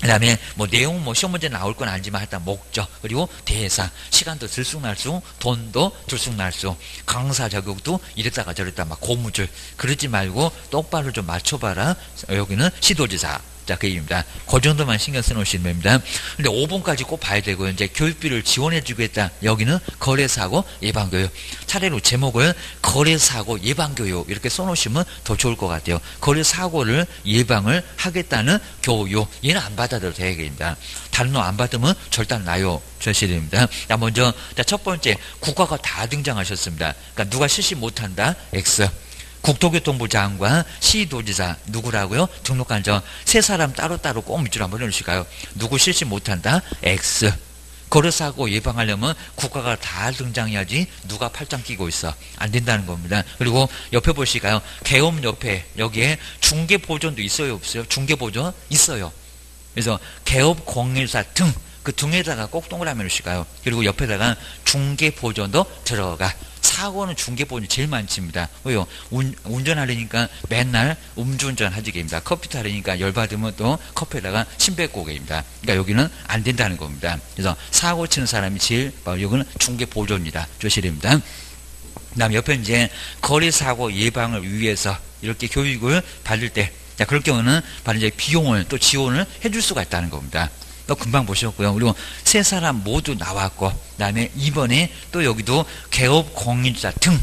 그 다음에 뭐 내용 뭐 시험 문제 나올 건 아니지만 일단 목적 그리고 대사 시간도 들쑥날쑥 돈도 들쑥날쑥 강사 자격도 이랬다가 저랬다 막 고무줄 그러지 말고 똑바로 좀 맞춰봐라. 여기는 시도지사 자, 그 얘기입니다. 그 정도만 신경 써놓으시면 됩니다. 근데 5번까지 꼭 봐야 되고요. 이제 교육비를 지원해주겠다. 여기는 거래사고 예방교육. 차례로 제목을 거래사고 예방교육 이렇게 써놓으시면 더 좋을 것 같아요. 거래사고를 예방을 하겠다는 교육. 얘는 안 받아도 되겠습니다. 다른 거 안 받으면 절단 나요. 주셔야 됩니다. 자, 먼저 첫 번째 국가가 다 등장하셨습니다. 그러니까 누가 실시 못한다? X. 국토교통부 장관, 시도지사 누구라고요? 등록관청 세 사람 따로따로 꼭 밑줄 한번 해주실까요? 누구 실시 못한다? X. 거래사고 예방하려면 국가가 다 등장해야지 누가 팔짱 끼고 있어. 안 된다는 겁니다. 그리고 옆에 보실까요? 계엄 옆에 여기에 중개보존도 있어요? 없어요? 중개보존 있어요. 그래서 개업공일사 등 그 등에다가 꼭 동그라미 놓으실까요? 그리고 옆에다가 중개보존도 들어가. 사고는 중개보험이 제일 많습니다. 왜요? 운전하려니까 맨날 음주운전 하지 게입니다. 컴퓨터 하려니까 열받으면 또 커피에다가 침 뱉고 게입니다. 그러니까 여기는 안 된다는 겁니다. 그래서 사고 치는 사람이 제일, 여기는 중개보조입니다. 조심해야 됩니다. 그 다음에 옆에 이제 거래사고 예방을 위해서 이렇게 교육을 받을 때, 자, 그럴 경우는 바로 이제 비용을 또 지원을 해줄 수가 있다는 겁니다. 또 금방 보셨고요. 그리고 세 사람 모두 나왔고, 그 다음에 이번에 또 여기도 개업 공인자 등,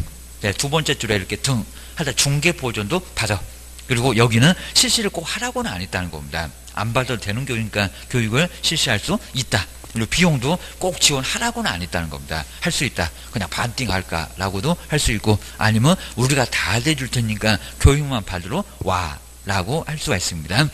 두 번째 줄에 이렇게 등, 하다 중개보존도 받아. 그리고 여기는 실시를 꼭 하라고는 안 했다는 겁니다. 안 받아도 되는 교육이니까 교육을 실시할 수 있다. 그리고 비용도 꼭 지원하라고는 안 했다는 겁니다. 할 수 있다. 그냥 반띵 할까라고도 할 수 있고, 아니면 우리가 다 대줄 테니까 교육만 받으러 와 라고 할 수가 있습니다.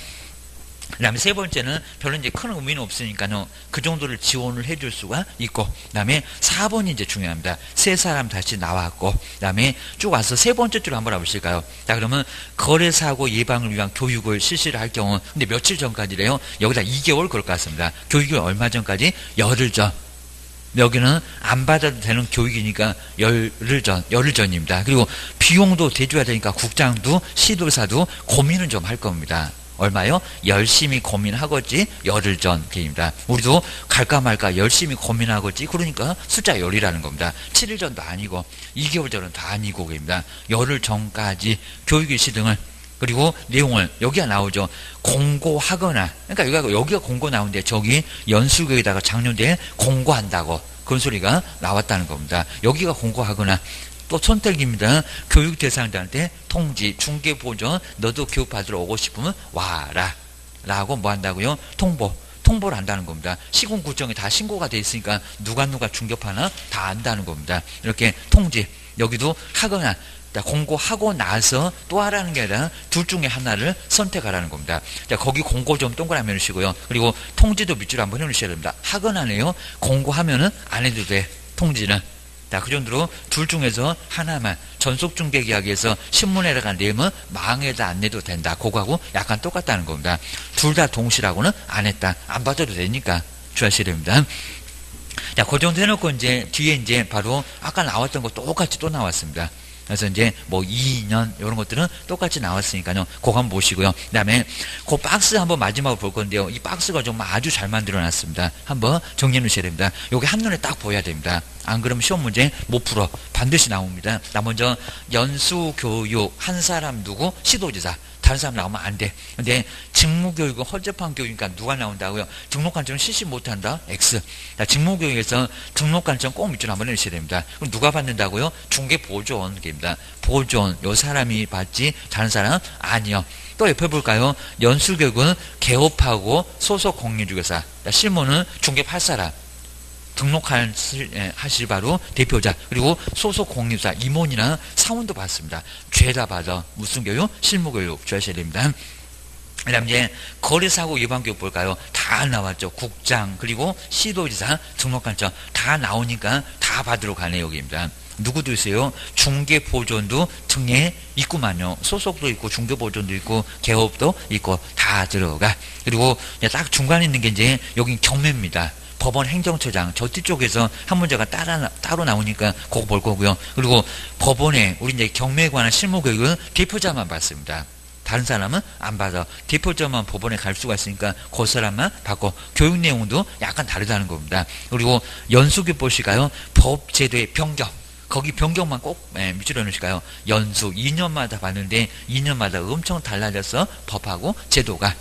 그 다음에 세 번째는 별로 이제 큰 의미는 없으니까요. 그 정도를 지원을 해줄 수가 있고, 그 다음에 4번이 이제 중요합니다. 세 사람 다시 나왔고, 그 다음에 쭉 와서 세 번째 줄 한번 와보실까요? 자, 그러면 거래사고 예방을 위한 교육을 실시를 할 경우, 근데 며칠 전까지래요? 여기다 2개월 걸 것 같습니다. 교육이 얼마 전까지? 열흘 전. 여기는 안 받아도 되는 교육이니까 열흘 전입니다. 그리고 비용도 대줘야 되니까 국장도 시도사도 고민은 좀 할 겁니다. 얼마요? 열심히 고민하겠지. 열흘 전 게임입니다. 우리도 갈까 말까 열심히 고민하겠지. 그러니까 숫자 열이라는 겁니다. 7일 전도 아니고 2개월 전은 다 아니고 게임입니다. 열흘 전까지 교육일시 등을, 그리고 내용을 여기가 나오죠. 공고하거나, 그러니까 여기가 공고 나오는데 저기 연수교에다가 작년도에 공고한다고 그런 소리가 나왔다는 겁니다. 여기가 공고하거나, 또 선택입니다. 교육 대상자한테 통지, 중개보존, 너도 교육 받으러 오고 싶으면 와라 라고 뭐 한다고요? 통보를 한다는 겁니다. 시군구청에 다 신고가 돼 있으니까 누가 중개파나 다 안다는 겁니다. 이렇게 통지, 여기도 하거나, 공고하고 나서 또 하라는 게 아니라 둘 중에 하나를 선택하라는 겁니다. 자, 거기 공고 좀 동그라미 해주시고요. 그리고 통지도 밑줄 한번 해놓으셔야 됩니다. 하거나네요. 공고하면은 안 해도 돼. 통지는. 자, 그 정도로 둘 중에서 하나만, 전속중개계약에서 신문에다가 내면 망에다 안 내도 된다. 그거하고 약간 똑같다는 겁니다. 둘 다 동시라고는 안 했다. 안 받아도 되니까 주의하셔야 됩니다. 자, 그 정도 해놓고 이제 뒤에 이제 바로 아까 나왔던 거 똑같이 또 나왔습니다. 그래서 이제 뭐 2년 이런 것들은 똑같이 나왔으니까요. 그거 한번 보시고요. 그 다음에 그 박스 한번 마지막으로 볼 건데요. 이 박스가 정말 아주 잘 만들어 놨습니다. 한번 정리해 놓으셔야 됩니다. 요게 한눈에 딱 보여야 됩니다. 안 그러면 시험 문제 못 풀어. 반드시 나옵니다. 나 먼저 연수교육 한 사람 누구? 시도지사. 다른 사람 나오면 안 돼. 근데 직무교육은 허접한 교육이니까 누가 나온다고요? 등록관청은 실시 못한다? X. 자, 직무교육에서 등록관청 꼭 밑줄 한번 내주셔야 됩니다. 그럼 누가 받는다고요? 중개보조원입니다. 보조원, 요 사람이 받지 다른 사람 아니요. 또 옆에 볼까요? 연수교육은 개업하고 소속 공인중개사. 실무는 중개할 사람. 등록하실 바로 대표자, 그리고 소속 공인사 임원이나 사원도 받습니다. 죄다 받아. 무슨 교육? 실무교육 주하셔야 됩니다. 그 다음 이제 거래사고 예방교육 볼까요? 다 나왔죠. 국장, 그리고 시도지사, 등록관청 다 나오니까 다 받으러 가네 여기입니다. 누구도 있어요? 중개보존도 등에 있구만요. 소속도 있고 중개보존도 있고 개업도 있고 다 들어가. 그리고 딱 중간에 있는 게 이제 여긴 경매입니다. 법원 행정처장, 저 뒤쪽에서 한 문제가 따로 나오니까 그거 볼 거고요. 그리고 법원에 우리 이제 경매에 관한 실무교육은 대표자만 받습니다. 다른 사람은 안 받아. 대표자만 법원에 갈 수가 있으니까 그 사람만 받고, 교육 내용도 약간 다르다는 겁니다. 그리고 연수교육 보실까요? 법 제도의 변경. 거기 변경만 꼭 밑줄에 넣으실까요? 연수 2년마다 받는데 2년마다 엄청 달라져서 법하고 제도가.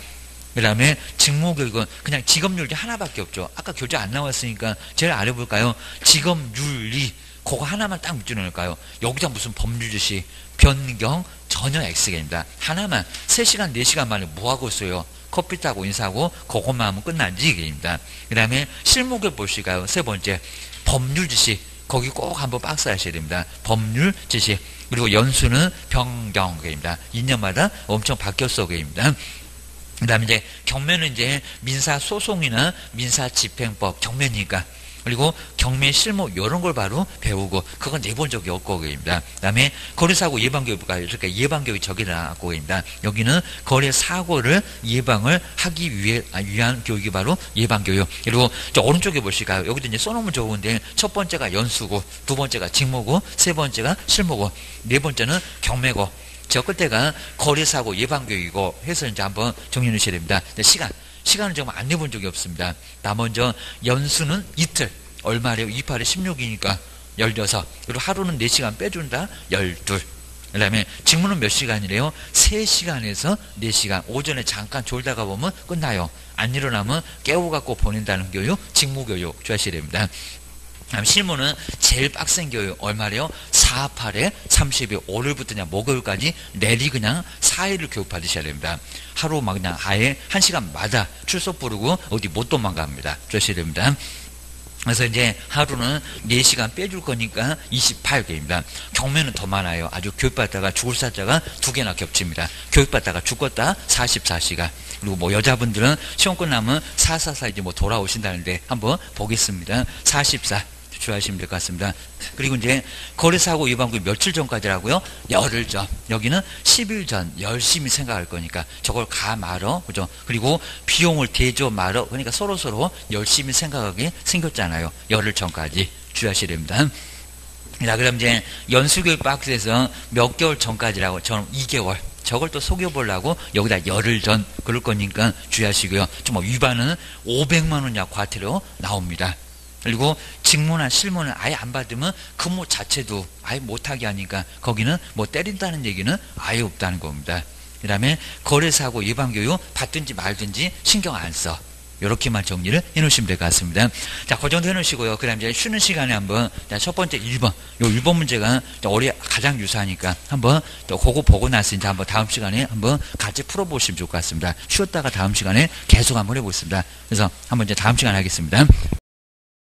그 다음에 직무교육은 그냥 직업윤리 하나밖에 없죠. 아까 교재 안 나왔으니까 제일 아래 볼까요? 직업윤리 그거 하나만 딱 밑줄에 넣을까요? 여기다 무슨 법률 지시 변경 전혀 X입니다. 하나만 3시간 4시간 만에 뭐하고 있어요? 커피 타고 인사하고 그것만 하면 끝난지 이게입니다. 그 다음에 실무교육 보실까요? 세 번째 법률 지시, 거기 꼭 한번 박스 하셔야 됩니다. 법률 지시. 그리고 연수는 변경입니다. 2년마다 엄청 바뀌었어 게입니다. 그 다음에 이제 경매는 이제 민사소송이나 민사집행법 경매니까 그리고 경매, 실무 이런 걸 바로 배우고 그건 내본 적이 없고 그입니다. 그다음에 거래사고 예방교육과 이렇게 예방교육 저기 나왔고 그입니다. 여기는 거래사고를 예방을 하기 위한 교육이 바로 예방교육. 그리고 저 오른쪽에 보실까요? 여기도 이제 써놓으면 좋은데 첫 번째가 연수고, 두 번째가 직무고, 세 번째가 실무고, 네 번째는 경매고, 저 끝에가 거래사고 예방교육이고 해서 이제 한번 정리해 주셔야 됩니다. 시간을 정말 안 내본 적이 없습니다. 나 먼저 연수는 이틀, 얼마래요? 28에 16이니까 16. 그리고 하루는 4시간 빼준다, 12. 그 다음에 직무는 몇 시간이래요? 3시간에서 4시간. 오전에 잠깐 졸다가 보면 끝나요. 안 일어나면 깨워갖고 보낸다는 교육, 직무교육 주하셔야 됩니다. 실무는 제일 빡센 교육 얼마래요? 4, 8에 30일, 월요일부터 목요일까지 내리 그냥 4일을 교육받으셔야 됩니다. 하루 막 그냥 아예 1시간마다 출석 부르고 어디 못 도망갑니다. 주셔야 됩니다. 그래서 이제 하루는 4시간 빼줄 거니까 28개입니다. 경매는 더 많아요. 아주 교육받다가 죽을 사자가 2개나 겹칩니다. 교육받다가 죽었다 44시간. 그리고 뭐 여자분들은 시험 끝나면 444 이제 뭐 돌아오신다는데 한번 보겠습니다. 44. 주의하시면 될 것 같습니다. 그리고 이제 거래사고 예방구 며칠 전까지라고요? 열흘 전. 여기는 10일 전 열심히 생각할 거니까 저걸 가 말어. 그죠? 그리고 비용을 대줘 말어. 그러니까 서로 열심히 생각하게 생겼잖아요. 열흘 전까지 주의하셔야 됩니다. 자, 그럼 이제 연수교육 박스에서 몇 개월 전까지라고 저는 2개월. 저걸 또 속여보려고 여기다 열흘 전 그럴 거니까 주의하시고요. 좀 위반은 500만 원 이하 과태료 나옵니다. 그리고 직무나 실무는 아예 안 받으면 근무 자체도 아예 못하게 하니까 거기는 뭐 때린다는 얘기는 아예 없다는 겁니다. 그 다음에 거래사고 예방교육 받든지 말든지 신경 안 써. 이렇게만 정리를 해놓으시면 될 것 같습니다. 자, 그 정도 해놓으시고요. 그 다음 이제 쉬는 시간에 한번, 자, 첫 번째 1번. 요 1번 문제가 올해 가장 유사하니까 한번 또 그거 보고 나서 이제 한번 다음 시간에 한번 같이 풀어보시면 좋을 것 같습니다. 쉬었다가 다음 시간에 계속 한번 해보겠습니다. 그래서 한번 이제 다음 시간에 하겠습니다.